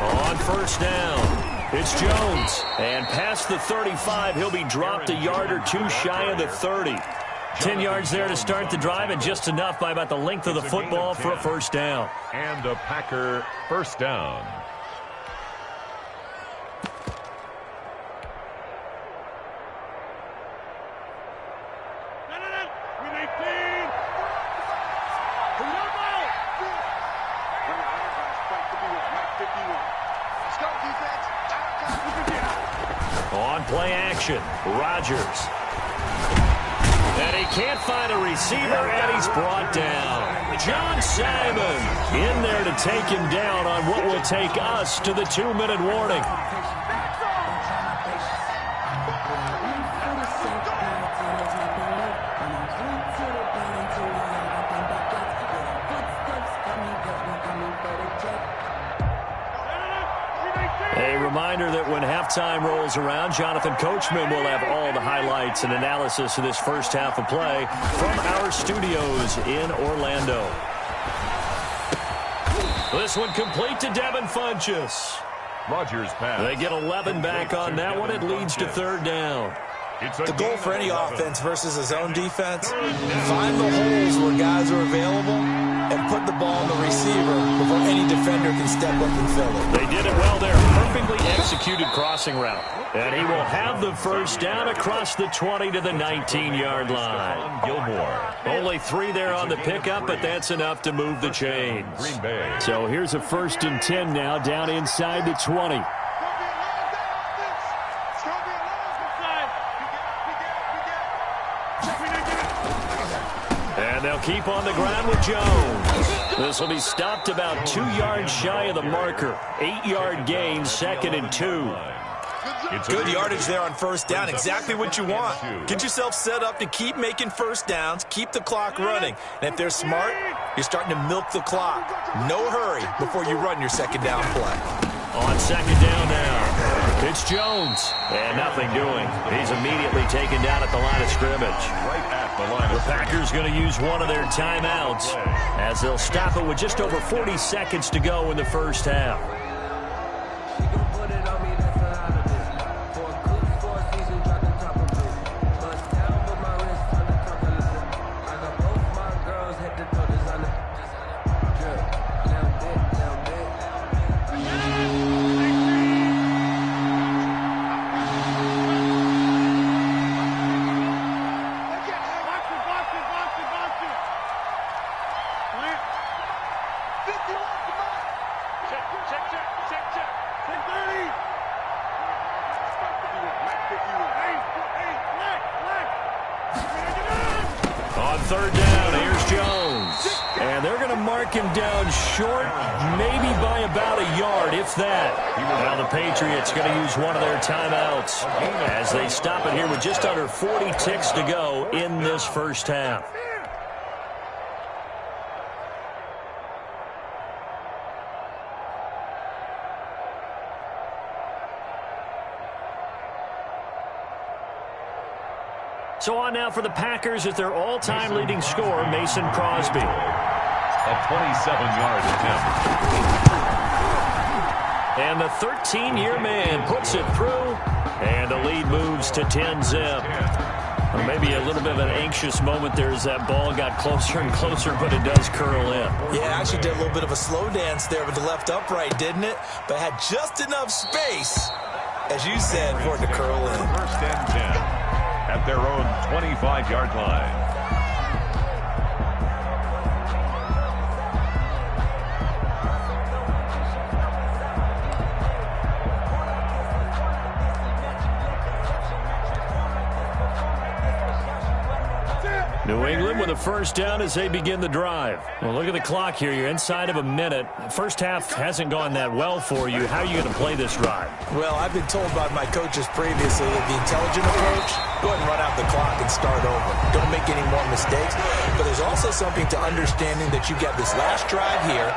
Speaker 2: On 1st down, It's Jones. And past the 35, he'll be dropped a yard or two shy of the 30. 10 yards there to start the drive, and just enough by about the length of the football for a first down.
Speaker 4: And a Packer first down.
Speaker 2: On play action, Rodgers. And he can't find a receiver, and he's brought down. John Simon in there to take him down on what will take us to the 2-minute warning. A reminder that when halftime rolls around, Jonathan Coachman will have all the highlights and analysis of this first half of play from our studios in Orlando. This one complete to Devin Funchess.
Speaker 4: Rodgers pass.
Speaker 2: They get 11 back on that one. It leads to third down.
Speaker 3: The goal for any offense versus his own defense, find the holes where guys are available and put the ball in the receiver before any defender can step up and fill it.
Speaker 2: They did it well there. Perfectly executed crossing route. And he will have the first down across the 20 to the 19-yard line.
Speaker 4: Gilmore.
Speaker 2: Only 3 there on the pickup, but that's enough to move the chains.
Speaker 4: Green Bay.
Speaker 2: So here's a 1st and 10 now, down inside the 20. And they'll keep on the ground with Jones. This will be stopped about 2 yards shy of the marker. 8-yard gain, 2nd and 2.
Speaker 3: Good yardage there on first down. Exactly what you want. Get yourself set up to keep making first downs, keep the clock running. And if they're smart, you're starting to milk the clock. No hurry before you run your second down play.
Speaker 2: On second down now, it's Jones. And nothing doing. He's immediately taken down at the line of scrimmage.
Speaker 4: Right at the line.
Speaker 2: The Packers going to use one of their timeouts as they'll stop it with just over 40 seconds to go in the first half. Third down, here's Jones. And they're going to mark him down short, maybe by about a yard, if that. Now the Patriots going to use one of their timeouts as they stop it here with just under 40 ticks to go in this first half. So on now for the Packers is their all-time leading scorer, Mason Crosby.
Speaker 4: A 27-yard attempt.
Speaker 2: And the 13-year man puts it through, and the lead moves to 10-zip. Or maybe a little bit of an anxious moment there as that ball got closer and closer, but it does curl in.
Speaker 3: Yeah, actually did a little bit of a slow dance there with the left upright, didn't it? But had just enough space, as you said, for it to curl in.
Speaker 4: 1st and 10. At their own 25-yard line.
Speaker 2: New England with a first down as they begin the drive. Well, look at the clock here. You're inside of a minute. First half hasn't gone that well for you. How are you going to play this drive?
Speaker 3: Well, I've been told by my coaches previously that the intelligent approach, go ahead and run out the clock and start over. Don't make any more mistakes. But there's also something to understanding that you got this last drive here.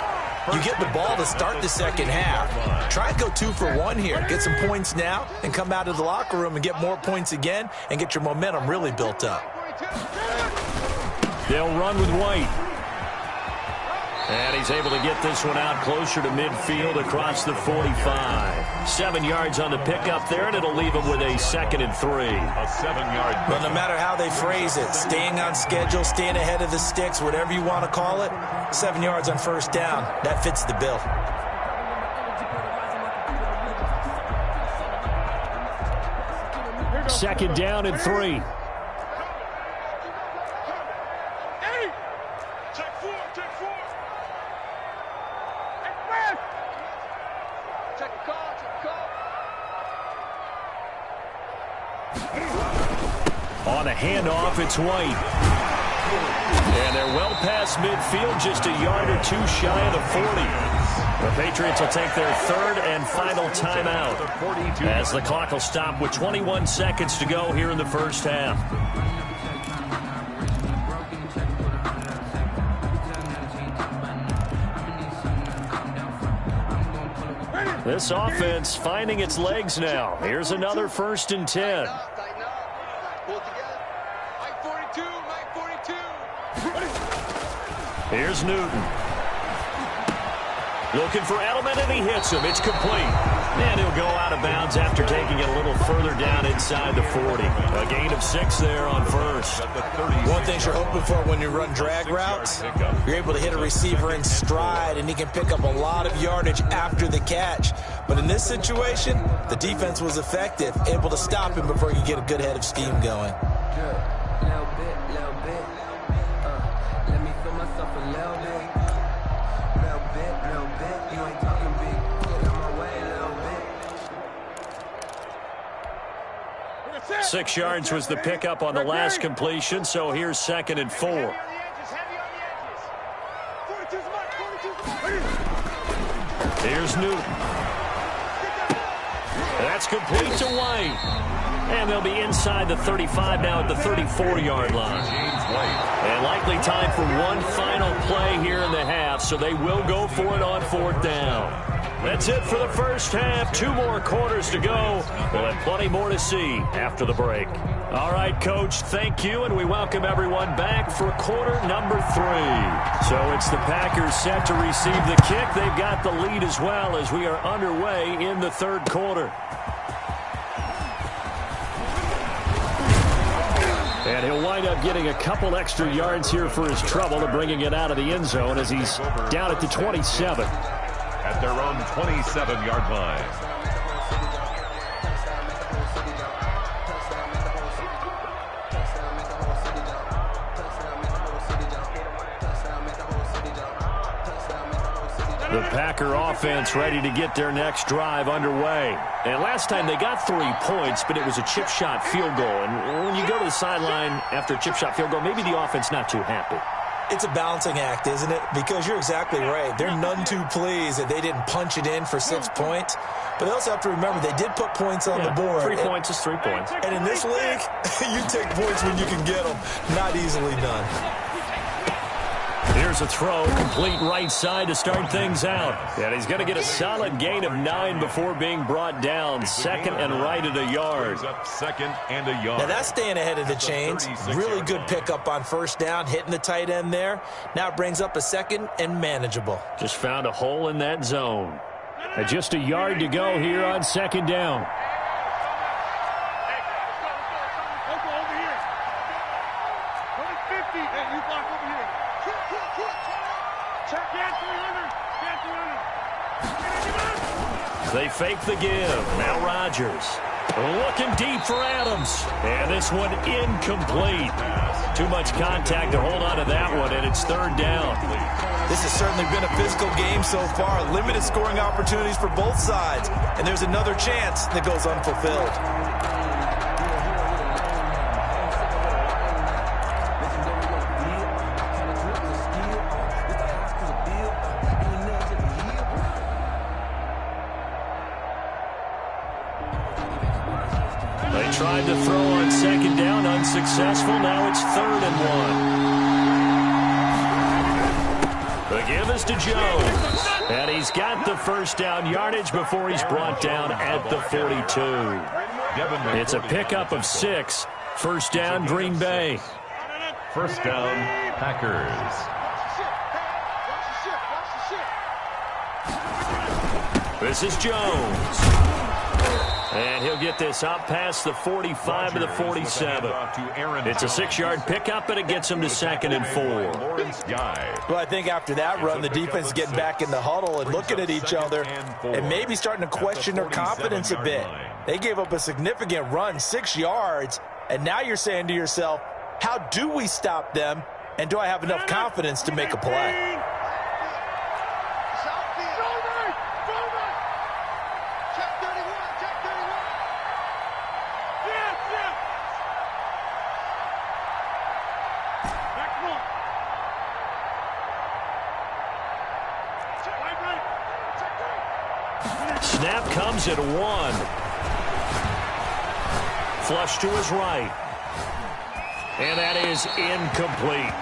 Speaker 3: You get the ball to start the second half. Try and go 2 for 1 here. Get some points now and come out of the locker room and get more points again and get your momentum really built up.
Speaker 2: They'll run with White. And he's able to get this one out closer to midfield across the 45. 7 yards on the pickup there, and it'll leave them with a 2nd and 3.
Speaker 4: A 7-yard.
Speaker 3: Well, no matter how they phrase it, staying on schedule, staying ahead of the sticks, whatever you want to call it, 7 yards on first down, that fits the bill.
Speaker 2: Second down and 3. On a handoff, it's White. And they're well past midfield, just a yard or two shy of the 40. The Patriots will take their 3rd and final timeout as the clock will stop with 21 seconds to go here in the first half. This offense finding its legs now. Here's another 1st and 10. Here's Newton. Looking for Edelman, and he hits him. It's complete. And he'll go out of bounds after taking it a little further down inside the 40. A gain of 6 there on first.
Speaker 3: One thing you're hoping for when you run drag routes, you're able to hit a receiver in stride, and he can pick up a lot of yardage after the catch. But in this situation, the defense was effective, able to stop him before he could get a good head of steam going.
Speaker 2: Six yards was the pickup on the last completion, so here's 2nd and 4. Here's Newton. That's complete to White. And they'll be inside the 35 now at the 34-yard line. And likely time for one final play here in the half, so they will go for it on 4th down. That's it for the first half. 2 more quarters to go. We'll have plenty more to see after the break. All right, Coach, thank you, and we welcome everyone back for quarter number 3. So it's the Packers set to receive the kick. They've got the lead as well as we are underway in the 3rd quarter. And he'll wind up getting a couple extra yards here for his trouble to bringing it out of the end zone as he's down at the 27.
Speaker 4: At their own 27-yard line.
Speaker 2: The Packer offense ready to get their next drive underway. And last time they got 3 points, but it was a chip shot field goal. And when you go to the sideline after a chip shot field goal, maybe the offense not too happy.
Speaker 3: It's a balancing act, isn't it? Because you're exactly right. They're none too pleased that they didn't punch it in for 6 points. But they also have to remember they did put points on the board.
Speaker 2: 3 points is 3 points.
Speaker 3: And in this league, you take points when you can get them. Not easily done.
Speaker 2: Here's a throw, complete right side to start things out. And he's going to get a solid gain of 9 before being brought down. 2nd and right at a yard.
Speaker 4: Up 2nd and a yard.
Speaker 3: Now that's staying ahead of the chains. Really good pickup on first down, hitting the tight end there. Now it brings up a 2nd and manageable.
Speaker 2: Just found a hole in that zone. Just a yard to go here on 2nd down. They fake the give. Now Rodgers. Looking deep for Adams. And this one incomplete. Too much contact to hold on to that one, and it's 3rd down.
Speaker 3: This has certainly been a physical game so far. Limited scoring opportunities for both sides. And there's another chance that goes unfulfilled.
Speaker 2: Tried to throw on 2nd down, unsuccessful. Now it's 3rd and 1. The give is to Jones. And he's got the first down yardage before he's brought down at the 42. It's a pickup of 6. First down, Green Bay.
Speaker 4: First down, Packers.
Speaker 2: This is Jones. And he'll get this out past the 45 to the 47. It's a 6-yard pickup, and it gets him to 2nd and 4.
Speaker 3: Well, I think after that run, the defense is getting back in the huddle and looking at each other and maybe starting to question their confidence a bit. They gave up a significant run, 6 yards, and now you're saying to yourself, how do we stop them, and do I have enough confidence to make a play?
Speaker 2: Snap comes at 1. Flush to his right. And that is incomplete.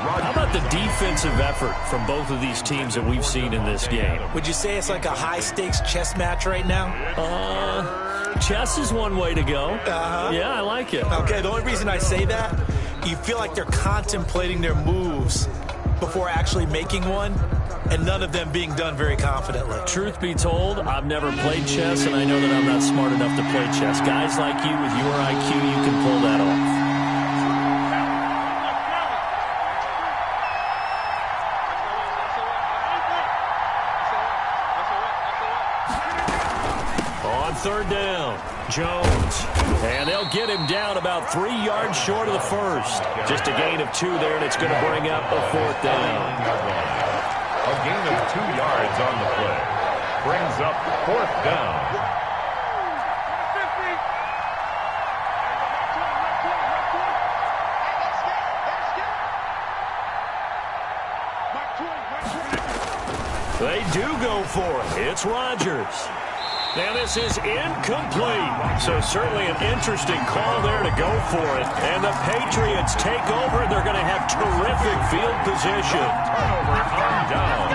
Speaker 2: How about the defensive effort from both of these teams that we've seen in this game?
Speaker 3: Would you say it's like a high-stakes chess match right now?
Speaker 2: Chess is one way to go. Yeah, I like it.
Speaker 3: Okay, the only reason I say that, you feel like they're contemplating their moves before actually making one, and none of them being done very confidently.
Speaker 2: Truth be told, I've never played chess, and I know that I'm not smart enough to play chess. Guys like you with your IQ, you can pull that off. On 3rd down, Jones. And they'll get him down about 3 yards short of the first. Just a gain of 2 there, and it's going to bring up a 4th down.
Speaker 4: A gain of 2 yards on the play. Brings up 4th down.
Speaker 2: They do go for it. It's Rodgers. And this is incomplete. So certainly an interesting call there to go for it. And the Patriots take over, and they're going to have terrific field position.
Speaker 4: Turnover on down.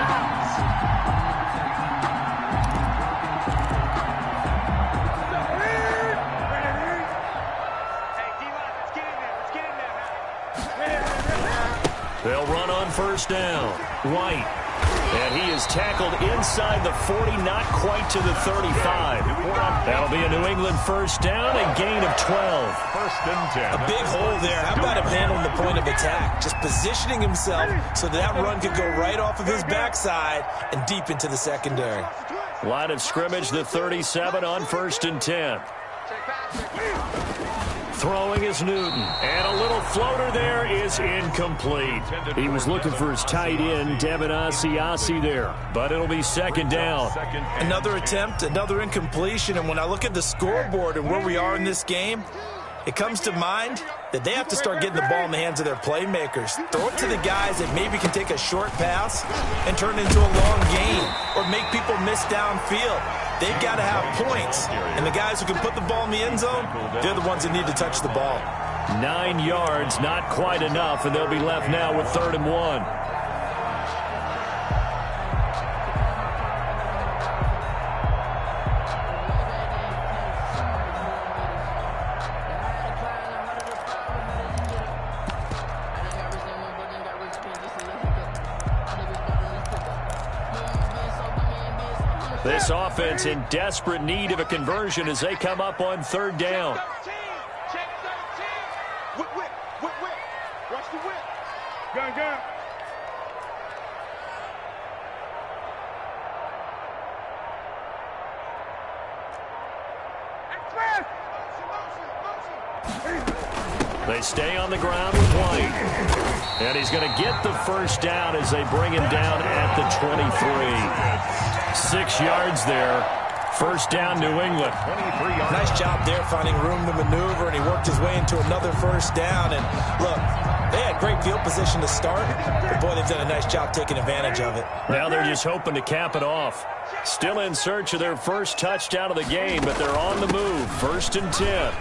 Speaker 2: They'll run on 1st down. White. And he is tackled inside the 40, not quite to the 35. That'll be a New England 1st down, a gain of 12.
Speaker 4: 1st and 10.
Speaker 3: A big hole there. How about him handling the point of attack? Just positioning himself so that run could go right off of his backside and deep into the secondary.
Speaker 2: Line of scrimmage, the 37 on 1st and 10. Throwing is Newton. And a little floater there is incomplete. He was looking for his tight end, Devin Asiasi there. But it'll be 2nd down.
Speaker 3: Another attempt, another incompletion. And when I look at the scoreboard and where we are in this game, it comes to mind that they have to start getting the ball in the hands of their playmakers. Throw it to the guys that maybe can take a short pass and turn it into a long gain or make people miss downfield. They've got to have points. And the guys who can put the ball in the end zone, they're the ones that need to touch the ball.
Speaker 2: 9 yards, not quite enough, and they'll be left now with 3rd and 1. This offense in desperate need of a conversion as they come up on 3rd down.
Speaker 5: Check 13. Whip. Watch the whip. Gun.
Speaker 2: They stay on the ground with White. And he's going to get the 1st down as they bring him down at the 23. 6 yards there. 1st down, New England.
Speaker 3: Nice job there finding room to maneuver, and he worked his way into another 1st down. And look, they had great field position to start, but boy, they've done a nice job taking advantage of it.
Speaker 2: Now they're just hoping to cap it off. Still in search of their first touchdown of the game, but they're on the move. 1st and 10.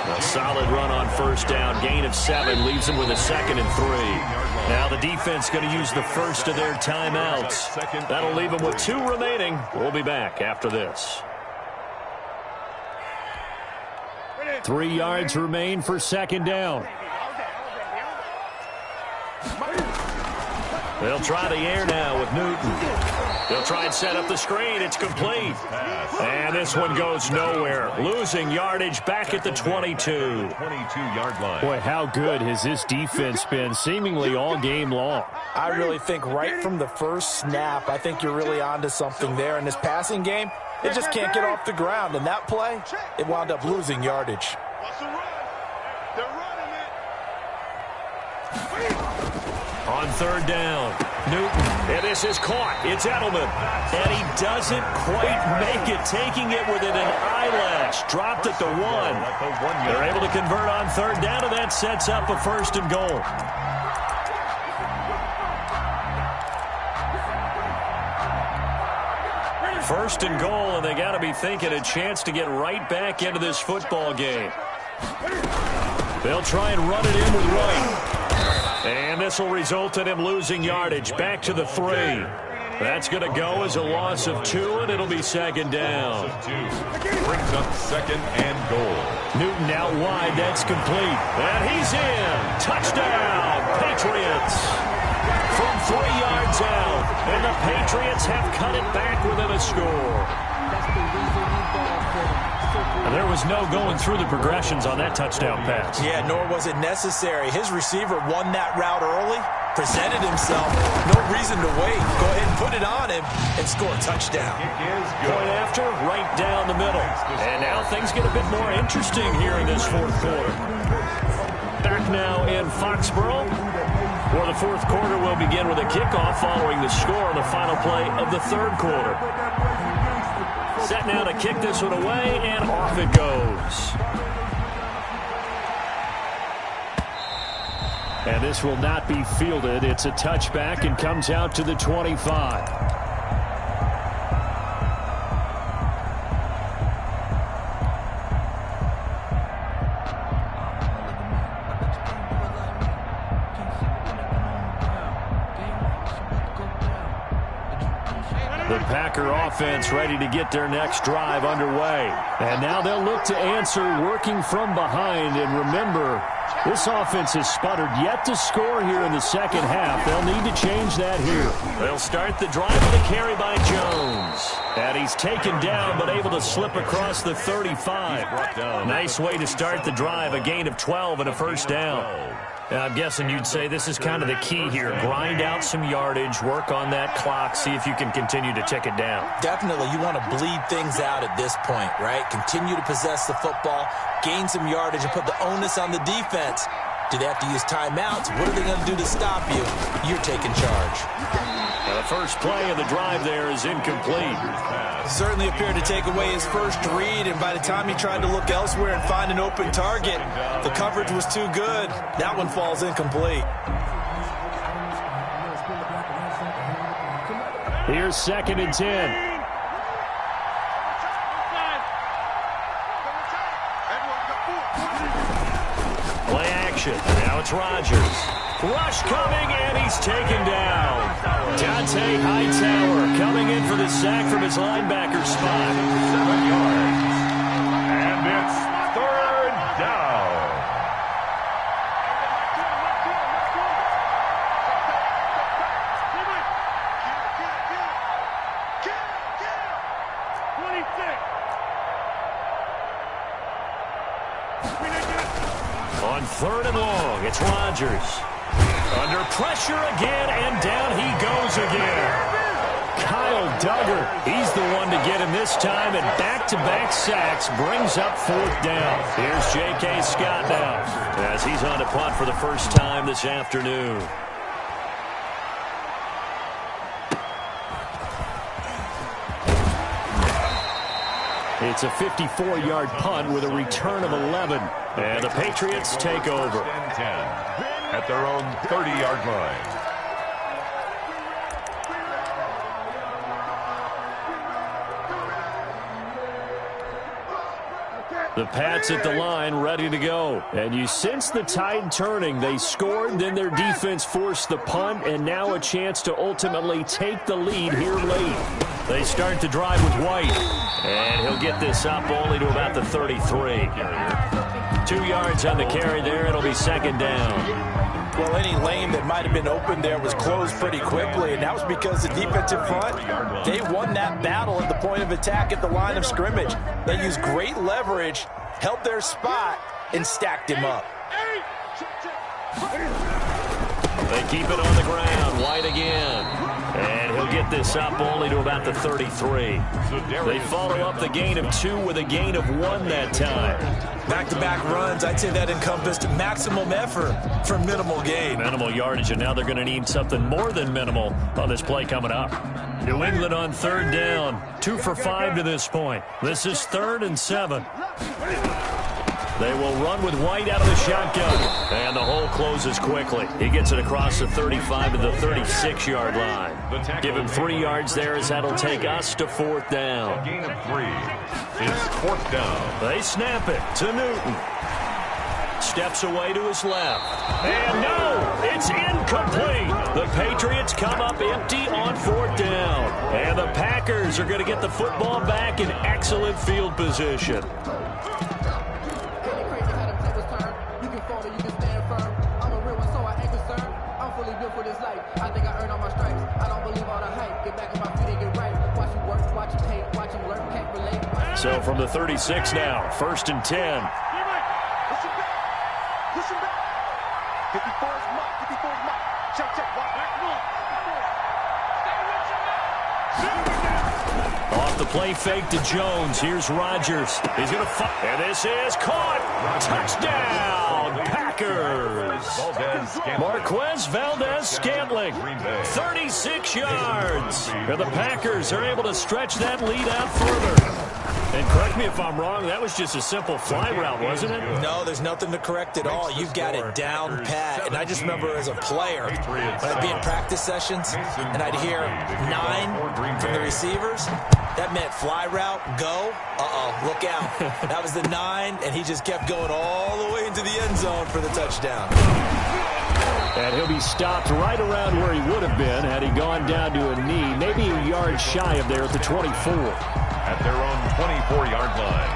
Speaker 2: A solid run on 1st down. Gain of 7 leaves them with a 2nd and 3. Now the defense going to use the first of their timeouts. That'll leave them with 2 remaining. We'll be back after this. 3 yards remain for 2nd down. They'll try the air now with Newton. They'll try and set up the screen. It's complete. And this one goes nowhere. Losing yardage back at the 22.
Speaker 4: 22-yard line.
Speaker 2: Boy, how good has this defense been seemingly all game long?
Speaker 3: I really think right from the first snap, I think you're really onto something there in this passing game. It just can't get off the ground. And that play, it wound up losing yardage.
Speaker 5: They're running it.
Speaker 2: On third down, Newton, and this is caught. It's Edelman, and he doesn't quite make it, taking it within an eyelash. Dropped at the 1. They're able to convert on third down, and that sets up a 1st and goal. First and goal, and they got to be thinking a chance to get right back into this football game. They'll try and run it in with Wright. And this will result in him losing yardage back to the 3. That's going to go as a loss of 2, and it'll be 2nd down.
Speaker 4: Brings up 2nd and goal.
Speaker 2: Newton out wide. That's complete. And he's in. Touchdown, Patriots. From 3 yards out. And the Patriots have cut it back within a score. There was no going through the progressions on that touchdown pass.
Speaker 3: Yeah, nor was it necessary. His receiver won that route early, presented himself. No reason to wait. Go ahead and put it on him and score a touchdown.
Speaker 2: Point after, right down the middle. And now things get a bit more interesting here in this 4th quarter. Back now in Foxborough, where the 4th quarter will begin with a kickoff following the score on the final play of the 3rd quarter. Set now to kick this one away, and off it goes. And this will not be fielded. It's a touchback and comes out to the 25. The Packer offense ready to get their next drive underway. And now they'll look to answer working from behind. And remember, this offense has sputtered yet to score here in the 2nd half. They'll need to change that here. They'll start the drive with a carry by Jones. And he's taken down but able to slip across the 35. Nice way to start the drive, a gain of 12 and a 1st down. I'm guessing you'd say this is kind of the key here. Grind out some yardage, work on that clock, see if you can continue to tick it down.
Speaker 3: Definitely, you want to bleed things out at this point, right? Continue to possess the football, gain some yardage, and put the onus on the defense. Do they have to use timeouts? What are they going to do to stop you? You're taking charge.
Speaker 2: Now the first play of the drive there is incomplete.
Speaker 3: Certainly appeared to take away his first read, and by the time he tried to look elsewhere and find an open target, the coverage was too good. That one falls incomplete.
Speaker 2: Here's 2nd and 10. Play action. Now it's Rodgers. Rush coming, and he's taken down. Dante Hightower coming in for the sack from his linebacker spot.
Speaker 4: 7 yards. And it's 3rd down.
Speaker 2: On 3rd and long, it's Rodgers. Under pressure again, and down he goes again. Kyle Duggar, he's the one to get him this time, and back-to-back sacks brings up 4th down. Here's J.K. Scott now, as he's on to punt for the first time this afternoon. It's a 54-yard punt with a return of 11. And the Patriots take over.
Speaker 4: 10 at their own 30-yard line.
Speaker 2: The Pats at the line, ready to go. And you sense the tide turning. They scored, then their defense forced the punt, and now a chance to ultimately take the lead here late. They start the drive with White. And he'll get this up only to about the 33. 2 yards on the carry there. It'll be 2nd down.
Speaker 3: Well, any lane that might have been open there was closed pretty quickly, and that was because the defensive front, they won that battle at the point of attack at the line of scrimmage. They used great leverage, held their spot, and stacked him up.
Speaker 2: They keep it on the ground. White again. And he'll get this up only to about the 33. They follow up the gain of 2 with a gain of 1 that time.
Speaker 3: Back-to-back runs, I'd say that encompassed maximum effort for minimal gain.
Speaker 2: Minimal yardage, and now they're going to need something more than minimal on this play coming up. New England on 3rd down. 2 for 5 to this point. This is 3rd and 7. They will run with White out of the shotgun. And the hole closes quickly. He gets it across the 35 to the 36-yard line. Give him 3 yards there as that'll take us to 4th down.
Speaker 4: A gain of 3 is 4th down.
Speaker 2: They snap it to Newton. Steps away to his left. And no, it's incomplete. The Patriots come up empty on 4th down. And the Packers are going to get the football back in excellent field position. So from the 36 now, 1st and 10.
Speaker 5: Listen back. 54's mark. 54's mark. Check.
Speaker 2: Off the play fake to Jones. Here's Rodgers. He's going to fight. And this is caught. Touchdown, Packers. Marquez Valdes-Scantling. 36 yards. And the Packers are able to stretch that lead out further. And correct me if I'm wrong, that was just a simple fly route, wasn't it?
Speaker 3: No, there's nothing to correct at all. You've got it down pat. And I just remember as a player, when I'd be in practice sessions, and I'd hear 9 from the receivers, that meant fly route, go, look out. That was the 9, and he just kept going all the way into the end zone for the touchdown.
Speaker 2: And he'll be stopped right around where he would have been had he gone down to a knee, maybe a yard shy of there at the 24.
Speaker 4: At their own 24-yard line.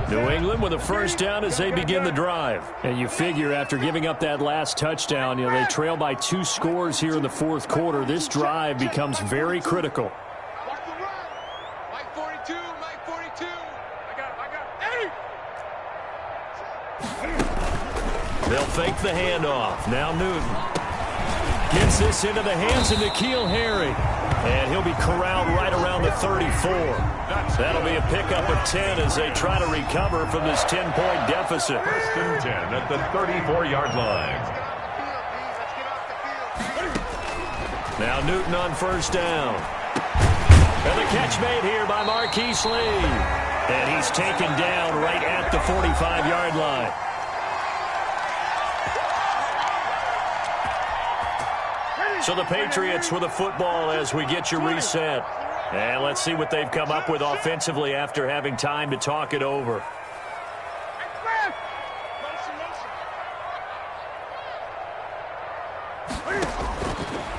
Speaker 2: New England with a 1st down as they begin the drive. And you figure after giving up that last touchdown, they trail by 2 scores here in the 4th quarter. This drive becomes very critical.
Speaker 5: Watch the run. Mike 42. Mike 42. I got it.
Speaker 2: They'll fake the handoff. Now Newton gets this into the hands of N'Keal Harry. And he'll be corralled right around the 34. That'll be a pickup of 10 as they try to recover from this 10-point deficit.
Speaker 4: 1st and 10 at the 34-yard line.
Speaker 2: Now Newton on 1st down. And the catch made here by Marquise Lee. And he's taken down right at the 45-yard line. So the Patriots with the football as we get you reset. And let's see what they've come up with offensively after having time to talk it over.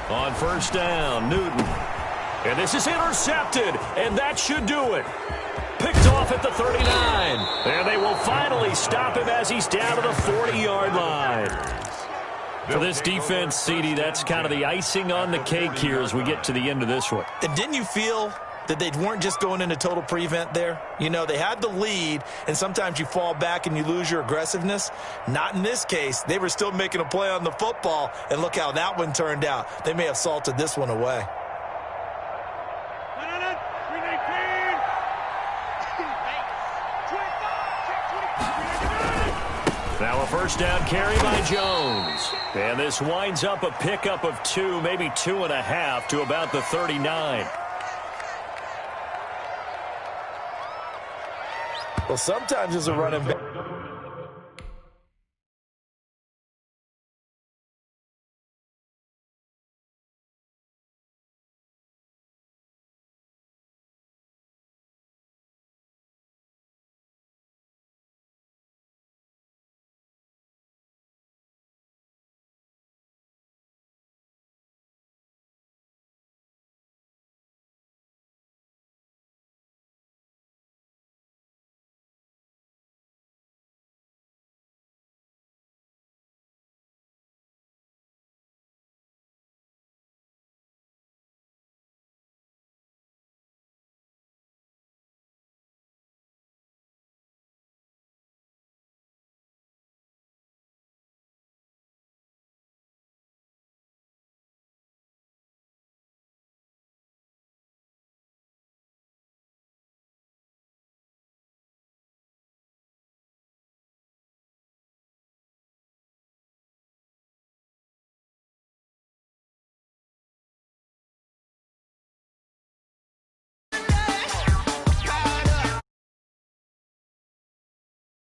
Speaker 2: On 1st down, Newton. And this is intercepted, and that should do it. Picked off at the 39. And they will finally stop him as he's down to the 40-yard line. For this defense, CD, that's kind of the icing on the cake here as we get to the end of this one.
Speaker 3: And didn't you feel that they weren't just going into total prevent there? They had the lead, and sometimes you fall back and you lose your aggressiveness. Not in this case. They were still making a play on the football, and look how that one turned out. They may have salted this one away.
Speaker 2: Now a 1st down carry by Jones. And this winds up a pickup of 2, maybe 2.5 to about the 39.
Speaker 3: Well, sometimes as a running back,